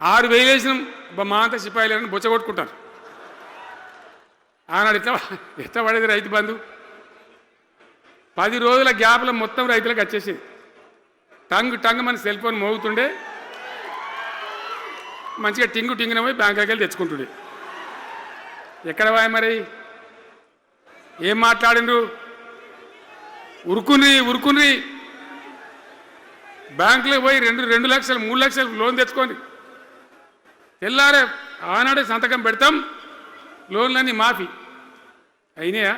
6,000 వేసినాం. మా అంతా సిపాయిలని బొచ్చగొట్టుకుంటారు. ఆనాడు ఎట్లా పడేది రైతు బంధు? 10 రోజుల గ్యాప్లో మొత్తం రైతులకు వచ్చేసింది. టంగ్ మన సెల్ ఫోన్ మోగుతుండే, మంచిగా టింగున పోయి బ్యాంకుకి వెళ్ళి తెచ్చుకుంటుండే. ఎక్కడ వాయి మరి? ఏం మాట్లాడిండ్రు? ఉరుకుని బ్యాంకులో పోయి 2 లక్షలు 3 లక్షలు లోన్ తెచ్చుకోండి. తెల్లారే ఆనాడే సంతకం పెడతాం, లోన్లన్నీ మాఫీ అయినాయా?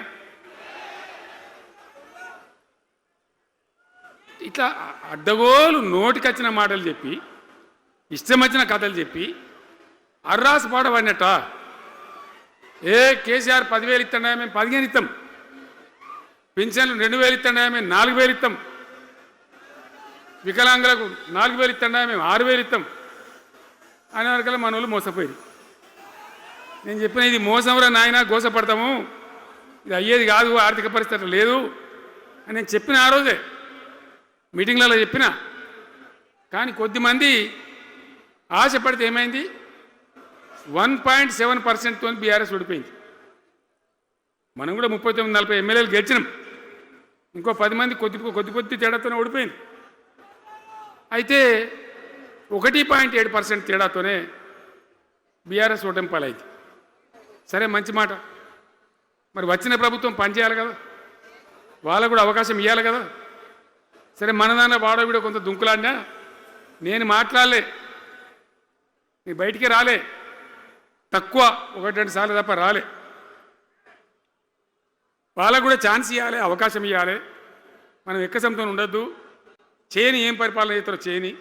ఇట్లా అడ్డగోలు నోటికొచ్చిన మాటలు చెప్పి, ఇష్టం వచ్చిన కథలు చెప్పి అర్రాసు పాట పడినట్ట. కేసీఆర్ 10,000 ఇస్తాడా, మేము 15 ఇస్తాం. పింఛన్లు 2,000 ఇస్తాడా, మేము 4,000 ఇస్తాం. వికలాంగులకు 4,000 ఇస్తాడా, మేము 6,000 ఇస్తాం అనే వరకల్లా మన వాళ్ళు మోసపోయి. నేను చెప్పిన, ఇది మోసంరా నాయన, గోసపడతాము, ఇది అయ్యేది కాదు, ఆర్థిక పరిస్థితి లేదు అని నేను చెప్పిన. ఆ రోజే మీటింగ్లలో చెప్పిన. కానీ కొద్దిమంది ఆశపడితే ఏమైంది? 1.7%తో బీఆర్ఎస్ ఓడిపోయింది. మనం కూడా 39-40 ఎమ్మెల్యేలు గెలిచినాం. ఇంకో 10 మంది కొద్ది తేడాతోనే ఓడిపోయింది. అయితే 1.7% తేడాతోనే బీఆర్ఎస్ ఓటమి పాలైంది. సరే, మంచి మాట. మరి వచ్చిన ప్రభుత్వం పనిచేయాలి కదా, వాళ్ళకు కూడా అవకాశం ఇవ్వాలి కదా. సరే, మన నాన్న వాడవిడ కొంత దుంకులాడినా నేను మాట్లాడలే, నీ బయటికి రాలే, తక్కువ 1-2 సార్లు తప్ప రాలే. వాళ్ళకు కూడా ఛాన్స్ ఇవ్వాలి, అవకాశం ఇవ్వాలి. మనం ఎక్కసంతో ఉండొద్దు. చేయని ఏం పరిపాలన చేస్తారో చేయని,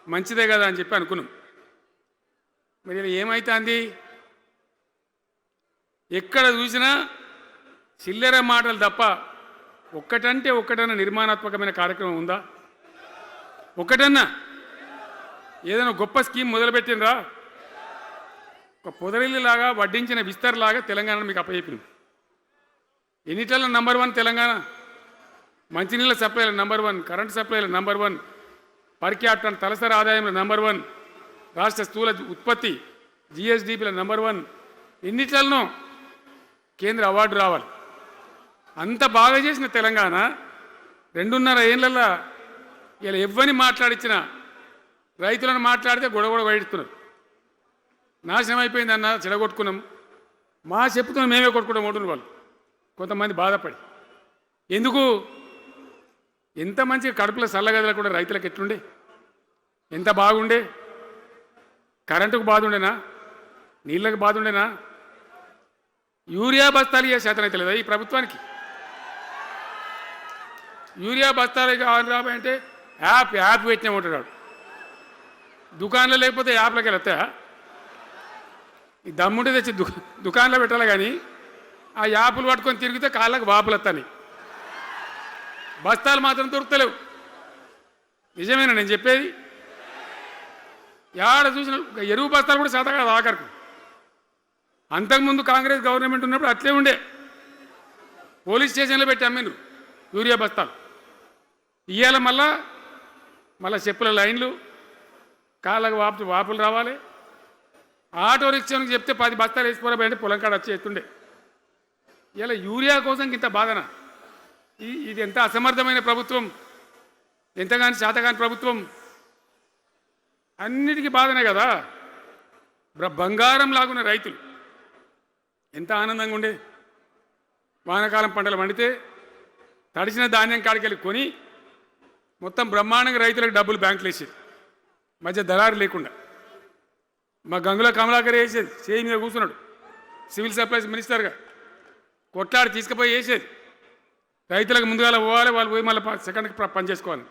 మంచిదే కదా అని చెప్పి అనుకున్నాం. మరి ఇలా ఏమవుతుంది? ఎక్కడ చూసినా చిల్లర మాటలు తప్ప ఒక్కటన్నా నిర్మాణాత్మకమైన కార్యక్రమం ఉందా? ఒక్కటన్నా ఏదైనా గొప్ప స్కీమ్ మొదలుపెట్టినరా? ఒక పొదరిల్లులాగా, వడ్డించిన విస్తరలాగా తెలంగాణ మీకు అప్పచెప్పినాం. ఎన్నిట్లలో నంబర్ 1 తెలంగాణ. మంచినీళ్ళ సప్లైల నంబర్ 1, కరెంటు సప్లైల నంబర్ 1, పర్ క్యాపిటల్ తలసరి ఆదాయంలో నంబర్ 1, రాష్ట్ర స్థూల ఉత్పత్తి జిఎస్డిపిల నంబర్ 1. ఎన్నిట్లనో కేంద్ర అవార్డు రావాలి. అంత బాగా చేసిన తెలంగాణ 2.5 ఏళ్ళల్లో ఇలా ఎవ్వని మాట్లాడించినా రైతులను మాట్లాడితే గొడవ వైడుతున్నారు. నాశనం అయిపోయిందన్న చెడగొట్టుకున్నాం, మా చెప్పుతున్నాం మేమే కొట్టుకుంటాం ఓటున్న వాళ్ళు కొంతమంది బాధపడి. ఎందుకు? ఎంత మంచిగా కడుపులో చల్లగదల కూడా రైతులకు ఎట్లుండే, ఎంత బాగుండే. కరెంటుకు బాధ ఉండేనా, నీళ్ళకు బాధ ఉండేనా? యూరియా బస్తాలు ఇయ్యే శాతం అయితే లేదా ఈ ప్రభుత్వానికి? యూరియా బస్తాలు కావాలి రాబోయంటే యాప్ పెట్టినా ఉంటాడు. దుకాణంలో లేకపోతే యాప్లోకి వెళ్తాయా? ఈ దమ్ముంటే తెచ్చి దుకాణంలో పెట్టాలి, కానీ ఆ యాపులు పట్టుకొని తిరిగితే కాళ్ళకు వాపులు వస్తాయి, బస్తాలు మాత్రం దొరుకుతలేవు. నిజమేనా నేను చెప్పేది? యాడ చూసిన ఎరువు బస్తాలు కూడా శాతం కాదు ఆఖరికి. అంతకుముందు కాంగ్రెస్ గవర్నమెంట్ ఉన్నప్పుడు అట్లే ఉండే, పోలీస్ స్టేషన్లో పెట్టి అమ్మిండ్రు యూరియా బస్తాలు. ఇవాళ మళ్ళా చెప్పుల లైన్లు, కాళ్ళకు వాపులు రావాలి. ఆటో రిక్షానికి చెప్తే 10 బస్తాలు వేసిపోరాబోయంటే పొలం కాడ వచ్చి ఎత్తుండే. ఇలా యూరియా కోసం ఇంత బాధన? ఇది ఎంత అసమర్థమైన ప్రభుత్వం, ఎంతగాని శాతగాని ప్రభుత్వం. అన్నిటికీ బాధనే కదా. బంగారం లాగున్న రైతులు ఎంత ఆనందంగా ఉండే. వానాకాలం పంటలు పండితే తడిసిన ధాన్యం కాడికెళ్ళి కొని మొత్తం బ్రహ్మాండంగా రైతులకు డబ్బులు బ్యాంకులు వేసేది, మధ్య దళారు లేకుండా. మా గంగుల కమలాకర్ వేసేది, చేయి మీద కూర్చున్నాడు సివిల్ సప్లైస్ మినిస్టర్గా, కొట్లాడి తీసుకుపోయి వేసేది. రైతులకు ముందుగా పోవాలి, వాళ్ళు పోయి మళ్ళీ సెకండ్కి పని చేసుకోవాలి.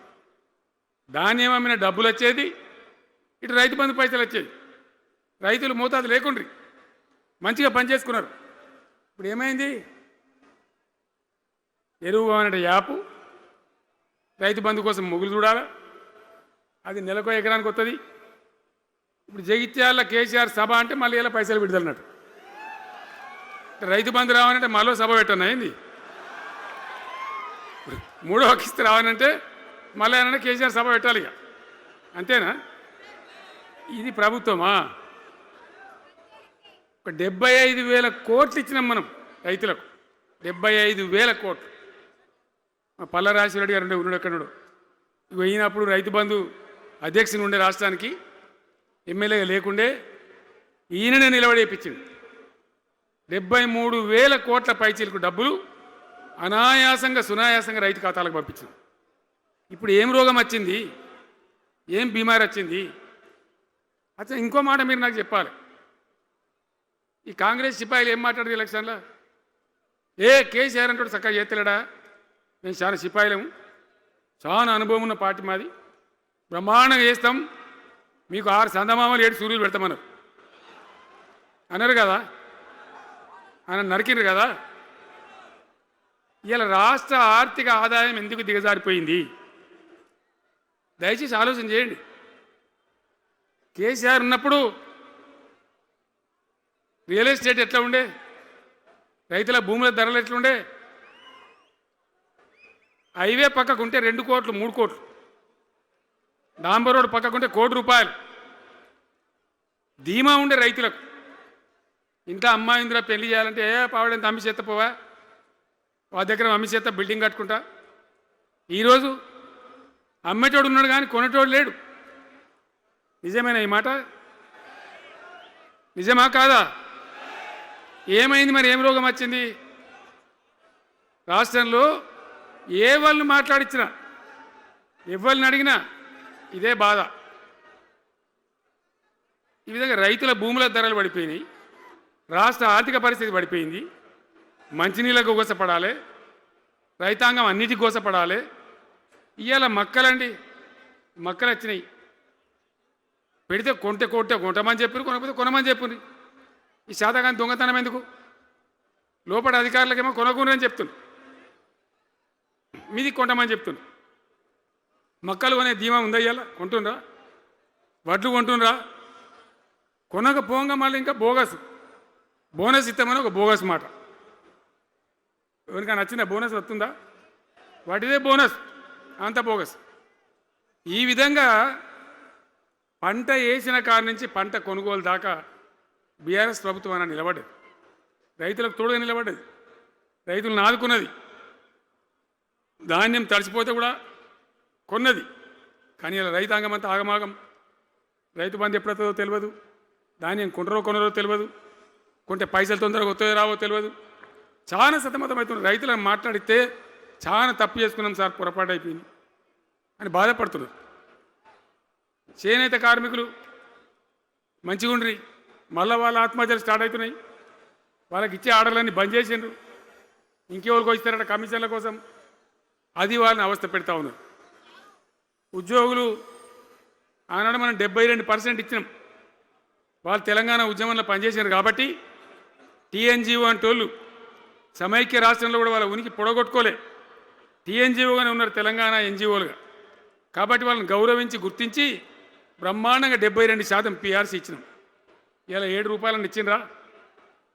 ధాన్యం అమ్మిన డబ్బులు వచ్చేది, ఇటు రైతు బంధు పైసలు వచ్చేది. రైతులు మోతాదు లేకుండ్రి, మంచిగా పని చేసుకున్నారు. ఇప్పుడు ఏమైంది? ఎరువు అనే యాపు, రైతు బంధు కోసం మొగులు చూడాలి, అది నెలకో ఎకరానికి వస్తుంది. ఇప్పుడు జగిత్యాల కేసీఆర్ సభ అంటే మళ్ళీ ఇలా పైసలు విడుదలన్నట్టు. రైతు బంధు రావాలంటే మళ్ళీ సభ పెట్టన్నయింది. మూడో కిస్తీ రావాలంటే మళ్ళీ ఏమన్నా కేసీఆర్ సభ పెట్టాలి ఇక, అంతేనా? ఇది ప్రభుత్వమా? ఒక 75,000 కోట్లు ఇచ్చినాం మనం రైతులకు, 75,000 కోట్లు. మా పల్ల రాజశేఖర గారు ఉన్నాడు ఎక్కడున్నాడు, పోయినప్పుడు రైతు బంధు అధ్యక్షుని ఉండే రాష్ట్రానికి, ఎమ్మెల్యేగా లేకుండే, ఈయననే నిలబడేపించింది. 73,000 కోట్ల పైచీలకు డబ్బులు అనాయాసంగా సునాయాసంగా రైతు ఖాతాలకు పంపించింది. ఇప్పుడు ఏం రోగం వచ్చింది, ఏం బీమారి వచ్చింది? అచ్చా, ఇంకో మాట మీరు నాకు చెప్పాలి. ఈ కాంగ్రెస్ సిపాయిలు ఏం మాట్లాడదు ఎలక్షన్లో? కేసీఆర్ అంటాడు చక్కగా చేస్తలేడా, మేము చాలా సిపాయిలము, చాలా అనుభవం ఉన్న పార్టీ మాది, బ్రహ్మాండంగా చేస్తాం, మీకు 6 చందమామలు 7 సూర్యులు పెడతామన్నారు అన్నారు కదా, ఆయన నరికినారు కదా. ఇలా రాష్ట్ర ఆర్థిక ఆదాయం ఎందుకు దిగజారిపోయింది? దయచేసి ఆలోచన చేయండి. కేసీఆర్ ఉన్నప్పుడు రియల్ ఎస్టేట్ ఎట్లా ఉండే, రైతుల భూముల ధరలు ఎట్లుండే, హైవే పక్కకుంటే 2 కోట్లు 3 కోట్లు, డాంబర్ రోడ్ పక్కకుంటే 1 కోటి రూపాయలు ధీమా ఉండే రైతులకు. ఇంట్లో అమ్మాయి ఇందులో పెళ్లి చేయాలంటే పావడంత అమ్మి చేత పోవా, వాళ్ళ దగ్గర అమ్మి చేత బిల్డింగ్ కట్టుకుంటా. ఈరోజు అమ్మేటోడు ఉన్నాడు కానీ కొనేటోడు లేడు. నిజమేనా ఈ మాట? నిజమా కాదా? ఏమైంది మరి? ఏం రోగం వచ్చింది? రాష్ట్రంలో ఏ వాళ్ళని మాట్లాడించినా, ఎవరిని అడిగినా ఇదే బాధ. ఈ విధంగా రైతుల భూముల ధరలు పడిపోయినాయి, రాష్ట్ర ఆర్థిక పరిస్థితి పడిపోయింది, మంచినీళ్ళకు గోసపడాలి, రైతాంగం అన్నిటికీ గోసపడాలి. ఇవాళ మక్కలండి, మక్కలు వచ్చినాయి, పెడితే కొంటమని చెప్పారు, కొనకపోతే కొనమని చెప్పారు. ఈ శాతగాని దొంగతనం ఎందుకు? లోపల అధికారులకేమో కొనకూడదని చెప్తుంది, మీది కొంటమని చెప్తుంది. మక్కలు కొనే ధీమా ఉందా? ఇవాళ కొంటుండ్రా? వడ్లు కొంటుండ్రా? కొనకపోగా మళ్ళీ ఇంకా బోనస్ ఇస్తామని ఒక బోగస్ మాట. ఎవరికైనా నచ్చిందా? బోనస్ వస్తుందా? వాటిదే బోనస్, అంత బోగస్. ఈ విధంగా పంట వేసిన కాడ నుంచి పంట కొనుగోలు దాకా బీఆర్ఎస్ ప్రభుత్వం అన్న నిలబడ్డది, రైతులకు తోడుగా నిలబడ్డది, రైతులను ఆదుకున్నది. ధాన్యం తడిసిపోతే కూడా కొన్నది, కానీ ఇలా రైతాంగం అంతా ఆగమాగం. రైతు బంధు ఎప్పుడవుతుందో తెలియదు, ధాన్యం కొనరో తెలియదు, కొంటే పైసలు తొందరగా వస్తాయో రావో తెలియదు. చాలా సతమతమవుతున్నారు. రైతులను మాట్లాడితే చాలా తప్పు చేసుకున్నాం సార్, పొరపాటు అయిపోయింది అని బాధపడుతున్నారు. చేనేత కార్మికులు మంచిగా ఉండ్రి, మళ్ళీ వాళ్ళ ఆత్మహత్యలు స్టార్ట్ అవుతున్నాయి. వాళ్ళకి ఇచ్చే ఆర్డర్లన్నీ బంద్ చేసిండ్రు. ఇంకెవరికి ఇస్తారట కమిషన్ల కోసం, అది వాళ్ళని అవస్థ పెడతా ఉన్నారు. ఉద్యోగులు ఆనాడు మనం 72% ఇచ్చినాం. వాళ్ళు తెలంగాణ ఉద్యమంలో పనిచేశారు కాబట్టి టీఎన్జిఓ అంటోళ్ళు సమైక్య రాష్ట్రంలో కూడా వాళ్ళ ఉనికి పొడగొట్టుకోలే. టీఎన్జిఓగానే ఉన్నారు తెలంగాణ ఎన్జిఓలుగా. కాబట్టి వాళ్ళని గౌరవించి గుర్తించి బ్రహ్మాండంగా 72% పిఆర్సీ ఇచ్చినాం. ఇలా 7 రూపాయలని ఇచ్చిండ్రా,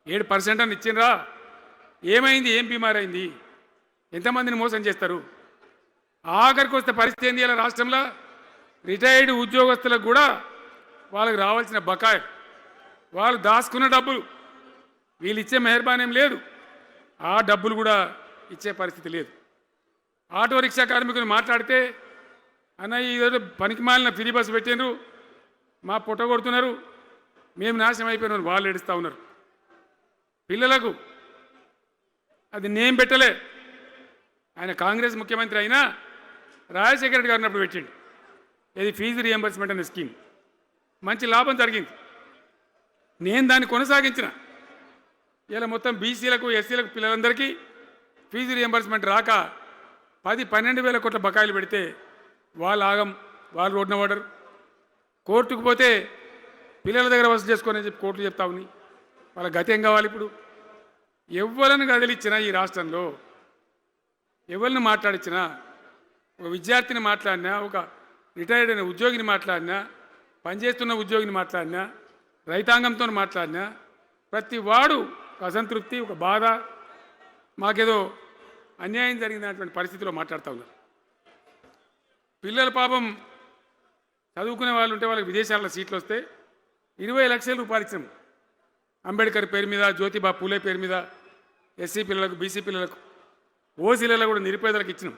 7% అని ఇచ్చిండ్రా. ఏమైంది? ఏం బీమారైంది? ఎంతమందిని మోసం చేస్తారు? ఆఖరికి వస్తే పరిస్థితి ఏంది? ఇలా రాష్ట్రంలో రిటైర్డ్ ఉద్యోగస్తులకు కూడా వాళ్ళకి రావాల్సిన బకాయి, వాళ్ళు దాచుకున్న డబ్బులు వీళ్ళు ఇచ్చే మెహర్బానేం లేదు, ఆ డబ్బులు కూడా ఇచ్చే పరిస్థితి లేదు. ఆటో రిక్షా కార్మికులు మాట్లాడితే అన్నయ్య ఈరోజు పనికి మాలిన ఫ్రీ బస్సు పెట్టినారు, మా పుట్ట కొడుతున్నారు, మేము నాశనం అయిపోయినారు, వాళ్ళు ఏడుస్తూ ఉన్నారు. పిల్లలకు అది నేమ్ పెట్టలే. ఆయన కాంగ్రెస్ ముఖ్యమంత్రి అయినా రాజశేఖర రెడ్డి గారు ఉన్నప్పుడు పెట్టిండు. ఇది ఫీజు రియంబర్స్మెంట్ అనే స్కీమ్, మంచి లాభం జరిగింది. నేను దాన్ని కొనసాగించిన. ఇలా మొత్తం బీసీలకు ఎస్సీలకు పిల్లలందరికీ ఫీజు రియంబర్స్మెంట్ రాక 10-12 వేల కోట్ల బకాయిలు పెడితే వాళ్ళు ఆగం, వాళ్ళు రోడ్డున పడరు. కోర్టుకు పోతే పిల్లల దగ్గర వసూలు చేసుకోని చెప్పి కోర్టులు చెప్తా ఉన్నాయి. వాళ్ళ గతి ఏం కావాలి? ఇప్పుడు ఎవరిని కదిలిచ్చినా ఈ రాష్ట్రంలో, ఎవరిని మాట్లాడించినా, ఒక విద్యార్థిని మాట్లాడినా, ఒక రిటైర్డ్ అయిన ఉద్యోగిని మాట్లాడినా, పనిచేస్తున్న ఉద్యోగిని మాట్లాడినా, రైతాంగంతో మాట్లాడినా ప్రతి వాడు ఒక అసంతృప్తి, ఒక బాధ, మాకేదో అన్యాయం జరిగినటువంటి పరిస్థితిలో మాట్లాడుతూ ఉన్నారు. పిల్లల పాపం చదువుకునే వాళ్ళు ఉంటే వాళ్ళకి విదేశాల్లో సీట్లు వస్తే 20 లక్షల రూపాయలు ఇచ్చినాం. అంబేద్కర్ పేరు మీద, జ్యోతిబా పూలే పేరు మీద ఎస్సీ పిల్లలకు, బీసీ పిల్లలకు, ఓసీలలో కూడా నిరుపేదలకు ఇచ్చినాం.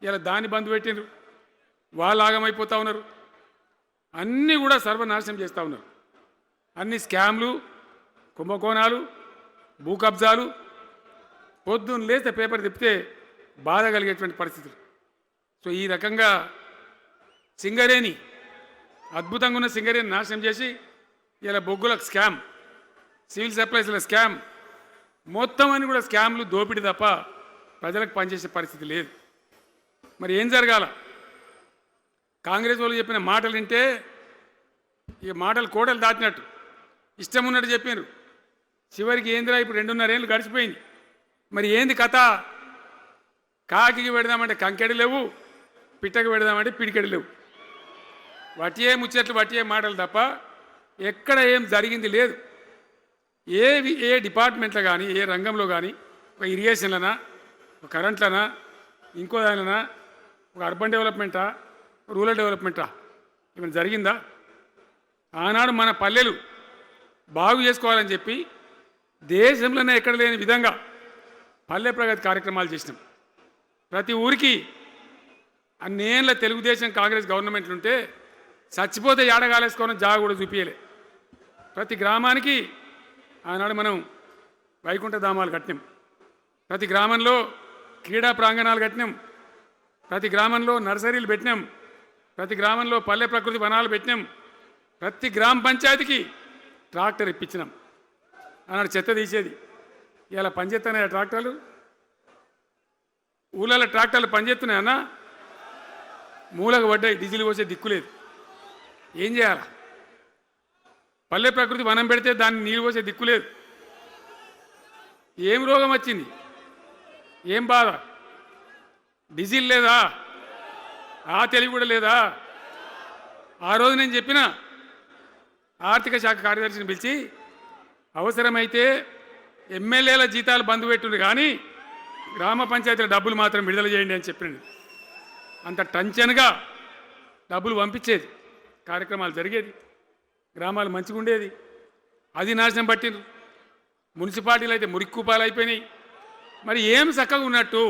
ఇలా దాన్ని బంద్ పెట్టినారు, వాళ్ళు ఆగమైపోతూ ఉన్నారు. అన్నీ కూడా సర్వనాశనం చేస్తూ ఉన్నారు. అన్ని స్కామ్లు, కుంభకోణాలు, భూ కబ్జాలు. పొద్దున్న లేస్తే పేపర్ తిప్పితే బాధ కలిగేటువంటి పరిస్థితులు. సో ఈ రకంగా సింగరేణి, అద్భుతంగా ఉన్న సింగరేణి నాశనం చేసి ఇలా బొగ్గులకు స్కామ్, సివిల్ సప్లైస్ల స్కామ్, మొత్తం అని కూడా స్కామ్లు, దోపిడీ తప్ప ప్రజలకు పనిచేసే పరిస్థితి లేదు. మరి ఏం జరగాల? కాంగ్రెస్ వాళ్ళు చెప్పిన మాటలు వింటే ఈ మాటలు కోటలు దాటినట్టు ఇష్టం ఉన్నట్టు చెప్పారు. చివరికి ఏందిరా ఇప్పుడు 2.5 ఏళ్ళు గడిచిపోయింది. మరి ఏంది కథ? కాకికి పెడదామంటే కంకెడి లేవు, పిట్టకి పెడదామంటే పిడికెడి లేవు. వటియే ముచ్చట్లు, వటియే మాటలు తప్ప ఎక్కడ ఏం జరిగింది లేదు. ఏ డిపార్ట్మెంట్లో కానీ, ఏ రంగంలో కానీ, ఒక ఇరిగేషన్లనా, ఒక కరెంట్లనా, ఇంకో దానిలనా, ఒక అర్బన్ డెవలప్మెంటా, రూరల్ డెవలప్మెంటా ఏమైనా జరిగిందా? ఆనాడు మన పల్లెలు బాగు చేసుకోవాలని చెప్పి దేశంలోనే ఎక్కడ లేని విధంగా పల్లె ప్రగతి కార్యక్రమాలు చేసినాం. ప్రతి ఊరికి అన్నేళ్ళ తెలుగుదేశం కాంగ్రెస్ గవర్నమెంట్లు ఉంటే చచ్చిపోతే ఏడగాలేసుకోవడం జాగా కూడా చూపించలే. ప్రతి గ్రామానికి ఆనాడు మనం వైకుంఠ ధామాలు కట్టినాం. ప్రతి గ్రామంలో క్రీడా ప్రాంగణాలు కట్టినాం. ప్రతి గ్రామంలో నర్సరీలు పెట్టినాం. ప్రతి గ్రామంలో పల్లె ప్రకృతి వనాలు పెట్టినాం. ప్రతి గ్రామ పంచాయతీకి ట్రాక్టర్ ఇప్పించినాం. ఆనాడు చెత్త తీసేది, ఇలా పనిచేస్తున్నాయి ట్రాక్టర్లు. ఊళ్ళలో ట్రాక్టర్లు పనిచేస్తున్నాయి అన్న, మూలకు పడ్డాయి, డీజిల్ పోసే దిక్కులేదు. ఏం చేయాలి? పల్లె ప్రకృతి వనం పెడితే దాన్ని నీళ్ళు పోసే దిక్కులేదు. ఏం రోగం వచ్చింది? ఏం బాధ? డీజిల్ లేదా? ఆ తెలివి కూడా లేదా? ఆ రోజు నేను చెప్పిన ఆర్థిక శాఖ కార్యదర్శిని పిలిచి అవసరమైతే ఎమ్మెల్యేల జీతాలు బంద్ పెట్టుండ్రు కానీ గ్రామ పంచాయతీల డబ్బులు మాత్రం విడుదల చేయండి అని చెప్పింది. అంత టెన్షన్గా డబ్బులు పంపించేది, కార్యక్రమాలు జరిగేది, గ్రామాలు మంచిగా ఉండేది. అది నాశనం పట్టిండ్రు. మున్సిపాలిటీలు అయితే మురిక్కుపాలు అయిపోయినాయి. మరి ఏం చక్కగా ఉన్నట్టు?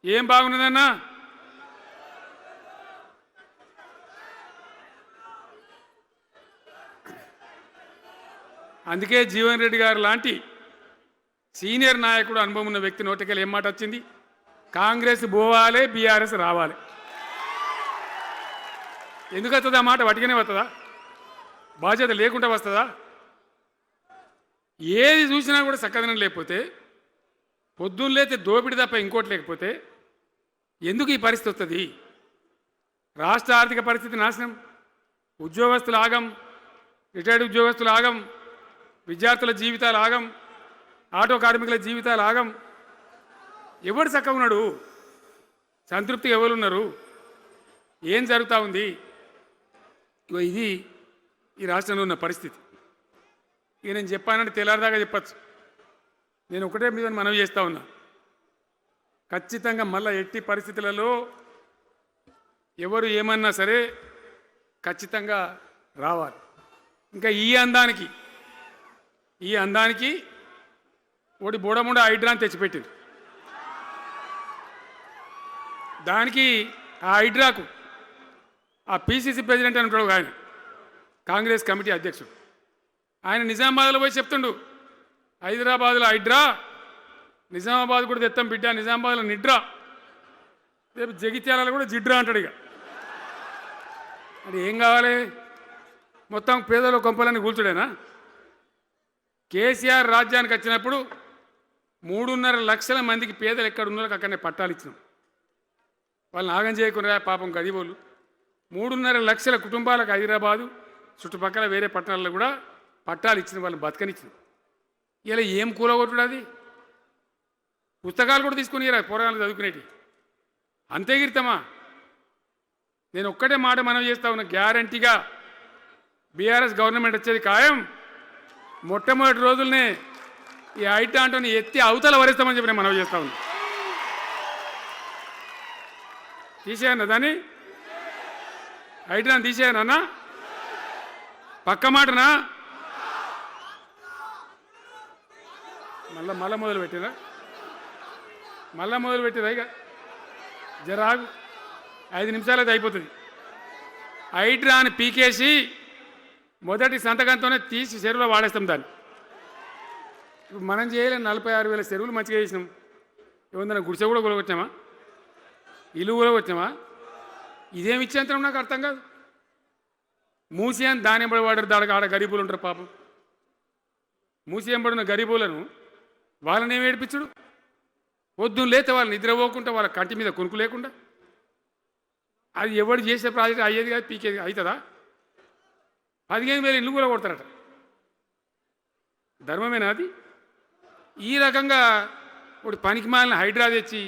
ఏం బాగున్నదన్నా? అందుకే జీవన్ రెడ్డి గారు లాంటి సీనియర్ నాయకుడు అనుభవం ఉన్న వ్యక్తి నోటికెళ్ళి ఏం మాట వచ్చింది? కాంగ్రెస్ పోవాలి, బీఆర్ఎస్ రావాలి. ఎందుకు వస్తుంది ఆ మాట? వటిగానే వస్తుందా? బాధ్యత లేకుండా వస్తుందా? ఏది చూసినా కూడా చక్కదనం లేకపోతే, పొద్దున్న లేతే దోపిడి తప్ప ఇంకోటి లేకపోతే ఎందుకు ఈ పరిస్థితి వస్తుంది? రాష్ట్ర ఆర్థిక పరిస్థితి నాశనం, ఉద్యోగస్తులు ఆగం, రిటైర్డ్ ఉద్యోగస్తులు ఆగం, విద్యార్థుల జీవితాలు ఆగం, ఆటో కార్మికుల జీవితాలు ఆగం. ఎవడు చక్కగా ఉన్నాడు? సంతృప్తి ఎవరు ఉన్నారు? ఏం జరుగుతూ ఉంది? ఇది ఈ రాష్ట్రంలో ఉన్న పరిస్థితి. ఇక నేను చెప్పానంటే తెల్లారిదాకా చెప్పచ్చు. నేను ఒకటే మీద మనవి చేస్తూ ఉన్నా, ఖచ్చితంగా మళ్ళీ ఎట్టి పరిస్థితులలో ఎవరు ఏమన్నా సరే ఖచ్చితంగా రావాలి. ఇంకా ఈ అందానికి ఒకటి బోడముండ హైడ్రాని తెచ్చిపెట్టింది. దానికి ఆ హైడ్రాకు ఆ పిసిసి ప్రెసిడెంట్ అని ఉంటాడు ఆయన, కాంగ్రెస్ కమిటీ అధ్యక్షుడు, ఆయన నిజామాబాద్లో పోయి చెప్తుండు, హైదరాబాద్లో హైడ్రా, నిజామాబాద్ కూడా తెత్తాం బిడ్డ, నిజామాబాద్లో నిడ్రా, రేపు జగిత్యాలలో కూడా జిడ్రా అంటాడు. ఇక అది ఏం కావాలి? మొత్తం పేదల కొంపలన్నీ కూల్చుడేనా? కేసీఆర్ రాజ్యానికి వచ్చినప్పుడు 3.5 లక్షల మందికి పేదలు ఎక్కడ ఉన్నారో అక్కడనే పట్టాలు ఇచ్చినాం. వాళ్ళని ఆగం చేయకుండా పాపం గదిబోళ్ళు 3.5 లక్షల కుటుంబాలకు హైదరాబాదు చుట్టుపక్కల వేరే పట్టణాల్లో కూడా పట్టాలు ఇచ్చిన వాళ్ళని బతకనిచ్చినాం. ఇలా ఏం కూలగొట్టుడు? అది పుస్తకాలు కూడా తీసుకుని పోరాలు చదువుకునేటి అంతే గిరితమా? నేను ఒక్కటే మాట మనవి చేస్తా ఉన్నా, గ్యారంటీగా బీఆర్ఎస్ గవర్నమెంట్ వచ్చేది ఖాయం. మొట్టమొదటి రోజులనే ఈ ఐటాంటోని ఎత్తి అవతల వరిస్తామని చెప్పి నేను మనవి చేస్తా ఉన్నా. తీసేయన్నా దాన్ని, ఐటాన్ తీసేయనన్నా, పక్క మాటనా? మళ్ళా మొదలు పెట్టిరా ఇక జరాగు 5 నిమిషాలు అయితే అయిపోతుంది. హైడ్రాని పీకేసి మొదటి సంతకంతోనే తీసి చెరువులో వాడేస్తాం దాన్ని. ఇప్పుడు మనం చేయలేం. 46,000 చెరువులు మంచిగా చేసినాం. ఏమన్నా గుడిసె కూడా కొలగొచ్చామా? ఇల్లు కొలగొచ్చామా? ఇదేమి ఇచ్చేంతరం నాకు అర్థం కాదు. మూసి అని దాని ఎంబడి వాడారు, దానికి ఆడ గరీబులు ఉంటారు పాపం. మూసి ఎంబడిన గరీబులను వాళ్ళని ఏమి ఏడిపించుడు? పొద్దున్న లేతే వాళ్ళు నిద్రపోకుండా, వాళ్ళ కంటి మీద కొనుక్కు లేకుండా, అది ఎవడు చేసే ప్రాజెక్ట్ అయ్యేది కాదు, పీకేది అవుతుందా? 15,000 ఇల్లు కూడా కొడతారట. ధర్మమేనా అది? ఈ రకంగా ఒకటి పనికి మాలిన హైడ్రా తెచ్చి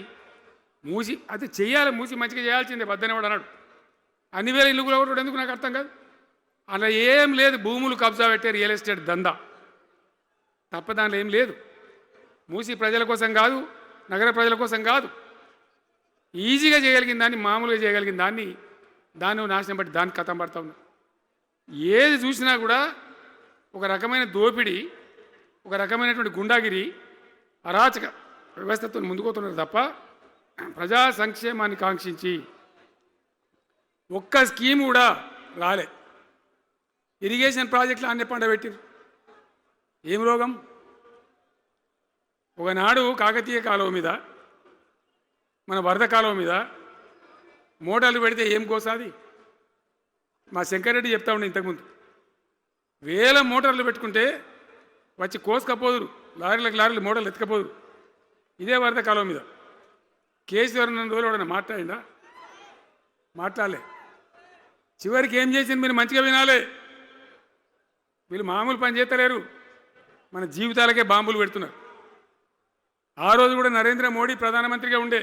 మూసి అది చెయ్యాలి, మూసి మంచిగా చేయాల్సిందే బద్దనేవాడు అన్నాడు. అన్ని వేల ఇల్లు కూడా కొట్టడు ఎందుకు నాకు అర్థం కాదు. అలా ఏం లేదు, భూములు కబ్జా పెట్టే రియల్ ఎస్టేట్ దందా తప్ప దానిలో ఏం లేదు. మూసి ప్రజల కోసం కాదు, నగర ప్రజల కోసం కాదు, ఈజీగా చేయగలిగిన దాన్ని, మామూలుగా చేయగలిగిన దాన్ని నాశనం బట్టి దాన్ని కథం పడతా ఉన్నా. ఏది చూసినా కూడా ఒక రకమైన దోపిడీ, ఒక రకమైనటువంటి గుండాగిరి, అరాచక వ్యవస్థతో ముందుకోతున్నారు తప్ప ప్రజా సంక్షేమాన్ని కాంక్షించి ఒక్క స్కీమ్ కూడా రాలే. ఇరిగేషన్ ప్రాజెక్టులు అన్ని పండబెట్టిరు. ఏం రోగం? ఒకనాడు కాకతీయ కాలువ మీద, మన వరద కాలువ మీద మోటార్లు పెడితే ఏం కోసాది? మా శంకర్రెడ్డి చెప్తా ఉండే ఇంతకుముందు, 1000 మోటార్లు పెట్టుకుంటే వచ్చి కోసుకపోదురు, లారీలు మోటార్లు ఎత్తుకపోదురు. ఇదే వరద కాలువ మీద కేసీఆర్ రోజులు ఎవడన్నా మాట్లాడిందా? మాట్లాడలే. చివరికి ఏం చేసింది మీరు మంచిగా వినాలి. వీళ్ళు మామూలు పని చేస్తలేరు, మన జీవితాలకే బాంబులు పెడుతున్నారు. ఆ రోజు కూడా నరేంద్ర మోడీ ప్రధానమంత్రిగా ఉండే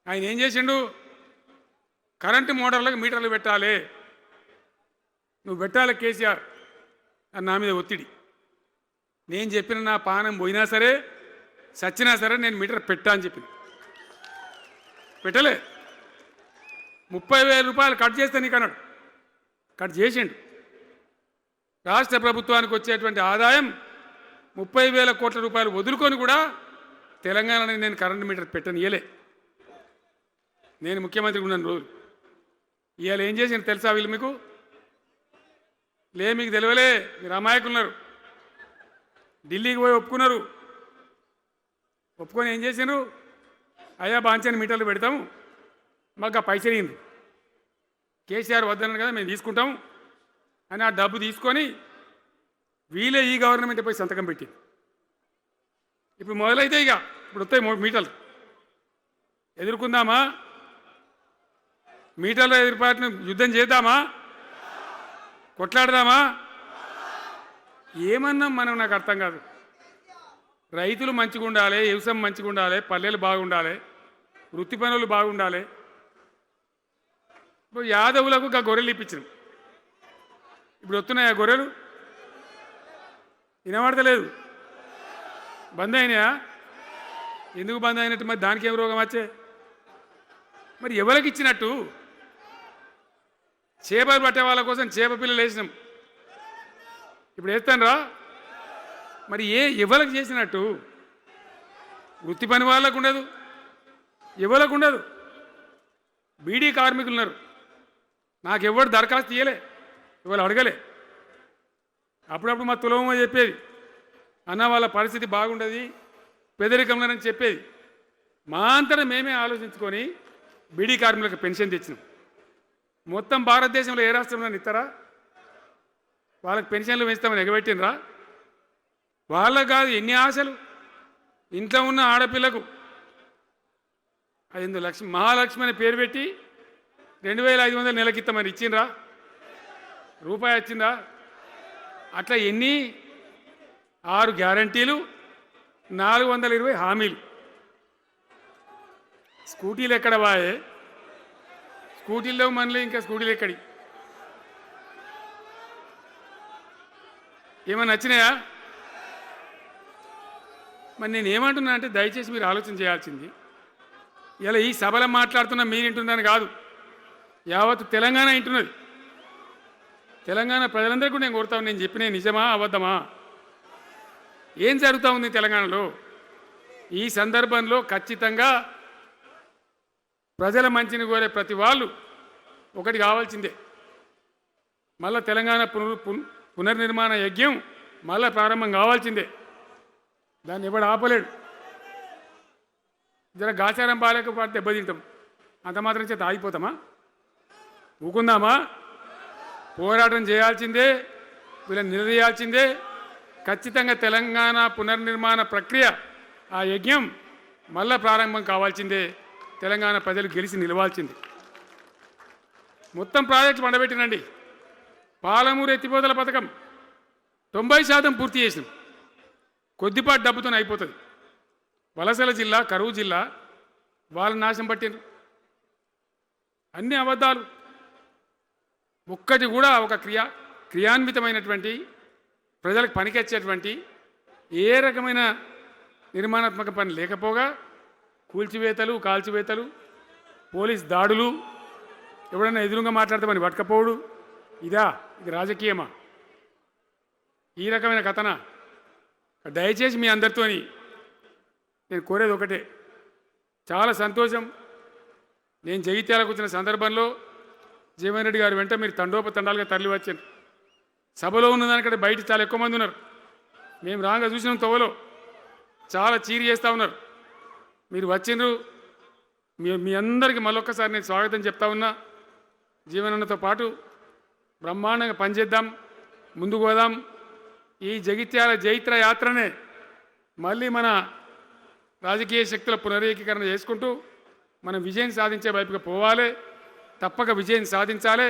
ఆయన ఏం చేసిండు? కరెంటు మోటార్లకు మీటర్లు పెట్టాలి, నువ్వు పెట్టాలి కేసీఆర్ అని నా మీద ఒత్తిడి. నేను చెప్పిన నా పానం పోయినా సరే, చచ్చినా సరే నేను మీటర్ పెట్టా అని చెప్పింది. పెట్టలే. 30,000 రూపాయలు కట్ చేస్తే నీకు అన్నాడు, కట్ చేసిండు. రాష్ట్ర ప్రభుత్వానికి వచ్చేటువంటి ఆదాయం 30,000 కోట్ల రూపాయలు వదులుకొని కూడా తెలంగాణలో నేను కరెంటు మీటర్ పెట్టనియలే. నేను ముఖ్యమంత్రి ఉన్నాను రోజు. ఇవాళ ఏం చేసిండు తెలుసా వీళ్ళు? మీకు తెలియలే, మీరు అమాయకులున్నారు. ఢిల్లీకి పోయి ఒప్పుకున్నారు. ఒప్పుకొని ఏం చేసినారు? అయ్యా బాంచని మీటర్లు పెడతాము, మాకు ఆ పైసలు ఇయ్యండి, కేసీఆర్ వద్దన్నారు కదా మేము తీసుకుంటాము అని ఆ డబ్బు తీసుకొని వీలే ఈ గవర్నమెంట్ పోయి సంతకం పెట్టి ఇప్పుడు మొదలైతే ఇక ఇప్పుడు వస్తాయి మీటర్లు. ఎదుర్కొందామా? మీటర్ల ఎదురుపాటును యుద్ధం చేద్దామా? కొట్లాడదామా? ఏమన్నాం మనం? నాకు అర్థం కాదు. రైతులు మంచిగా ఉండాలి, వ్యవసాయం మంచిగా ఉండాలి, పల్లెలు బాగుండాలి, వృత్తి పనులు బాగుండాలి. ఇప్పుడు యాదవులకు ఇంకా గొర్రెలు ఇప్పించినాం. ఇప్పుడు వస్తున్నాయా గొర్రెలు? వినబడతలేదు. బంద్ అయినాయా? ఎందుకు బంద్ అయినట్టు? మరి దానికి ఏం రోగం వచ్చే? మరి ఎవరికి ఇచ్చినట్టు? చేపలు పట్టే వాళ్ళ కోసం చేప పిల్లలు వేసినాం, ఇప్పుడు వేస్తాను రా. మరి ఎవరికి చేసినట్టు? వృత్తి పని వాళ్ళకు ఉండదు, ఎవరికి ఉండదు. బీడీ కార్మికులు ఉన్నారు, నాకెవ్వరు దరఖాస్తు ఇయ్యలే, ఇవాళ అడగలే. అప్పుడప్పుడు మా తులవమ్మ చెప్పేది, అన్న వాళ్ళ పరిస్థితి బాగుండదు పేదరికంలోనని చెప్పేది. మా అంతటా మేమే ఆలోచించుకొని బీడీ కార్మికులకు పెన్షన్ తెచ్చినాం. మొత్తం భారతదేశంలో ఏ రాష్ట్రంలో ఇస్తారా? వాళ్ళకి పెన్షన్లు పెంచుతామని ఎగబెట్టినరా? వాళ్ళకు కాదు ఎన్ని ఆశలు. ఇంట్లో ఉన్న ఆడపిల్లకు 5 లక్షలు మహాలక్ష్మి అని పేరు పెట్టి 2500 నెలకిస్తామని ఇచ్చిండ్రా? రూపాయి వచ్చిందా? అట్లా ఎన్ని 6 గ్యారంటీలు, 420 హామీలు. స్కూటీలు ఎక్కడ వాయే? స్కూటీల్లో మనలే, ఇంకా స్కూటీలు ఎక్కడి? ఏమన్నా నచ్చినాయా? మరి నేను ఏమంటున్నా అంటే దయచేసి మీరు ఆలోచన చేయాల్సింది, ఇలా ఈ సభలో మాట్లాడుతున్నా మీరు వింటున్నాను కాదు, యావత్ తెలంగాణ వింటున్నది. తెలంగాణ ప్రజలందరికీ నేను కోరుతాను, నేను చెప్పిన నిజమా అబద్ధమా? ఏం జరుగుతూ ఉంది తెలంగాణలో? ఈ సందర్భంలో ఖచ్చితంగా ప్రజల మంచిని కోరే ప్రతి వాళ్ళు ఒకటి కావాల్సిందే, మళ్ళా తెలంగాణ పునర్నిర్మాణ యజ్ఞం మళ్ళా ప్రారంభం కావాల్సిందే. దాన్ని ఎవడు ఆపలేడు. జర గాచారం బాలేకపోతే దెబ్బతింటాం, అంత మాత్రం చేత ఆగిపోతామా? ఊకుందామా? పోరాటం చేయాల్సిందే, వీళ్ళని నిలదీయాల్సిందే. ఖచ్చితంగా తెలంగాణ పునర్నిర్మాణ ప్రక్రియ, ఆ యజ్ఞం మళ్ళా ప్రారంభం కావాల్సిందే. తెలంగాణ ప్రజలు గెలిచి నిలవాల్సింది. మొత్తం ప్రాజెక్టు పండబెట్టినండి. పాలమూరు ఎత్తిపోతల పథకం 90% పూర్తి చేసినాం. కొద్దిపాటి డబ్బుతో అయిపోతుంది. వలసల జిల్లా, కరువు జిల్లా వాళ్ళ నాశనం పట్టిండ్రు. అన్ని అబద్ధాలు. ఒక్కటి కూడా ఒక క్రియాన్వితమైనటువంటి ప్రజలకు పనికొచ్చేటువంటి ఏ రకమైన నిర్మాణాత్మక పని లేకపోగా కూల్చివేతలు, కాల్చివేతలు, పోలీస్ దాడులు, ఎవడన్నా ఎదురుగా మాట్లాడతామని పట్టుకపోవడు. ఇది రాజకీయమా? ఈ రకమైన కథన? దయచేసి మీ అందరితోని నేను కోరేది ఒకటే, చాలా సంతోషం. నేను జగిత్యాలకు వచ్చిన సందర్భంలో జీవన్ రెడ్డి గారు వెంట మీరు తండోపతండాలుగా తరలి వచ్చారు. సభలో ఉన్నదానికంటే బయట చాలా ఎక్కువ మంది ఉన్నారు. మేము రాగా చూసినాం, తొవ్వలో చాలా చీరి చేస్తూ ఉన్నారు. మీరు వచ్చిండ్రు. మీ అందరికీ మళ్ళొక్కసారి నేను స్వాగతం చెప్తా ఉన్నా. జీవనన్నతో పాటు బ్రహ్మాండంగా పనిచేద్దాం, ముందుకు పోదాం. ఈ జగిత్యాల జైత్ర యాత్రనే మళ్ళీ మన రాజకీయ శక్తుల పునరేకీకరణ చేసుకుంటూ మనం విజయం సాధించే వైపుగా పోవాలి. తప్పక విజయం సాధించాలి.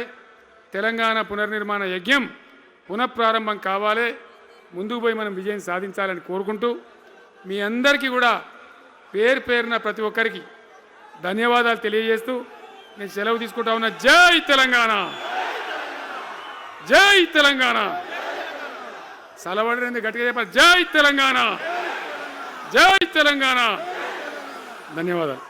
తెలంగాణ పునర్నిర్మాణ యజ్ఞం పునఃప్రారంభం కావాలి. ముందుకు పోయి మనం విజయం సాధించాలని కోరుకుంటూ మీ అందరికీ కూడా పేరు పేరున ప్రతి ఒక్కరికి ధన్యవాదాలు తెలియజేస్తూ నేను సెలవు తీసుకుంటా ఉన్నా. జై తెలంగాణ, జై తెలంగాణ. సలవడరేంది గట్టిగా చెప్పాలి. జై తెలంగాణ, జై తెలంగాణ. ధన్యవాదాలు.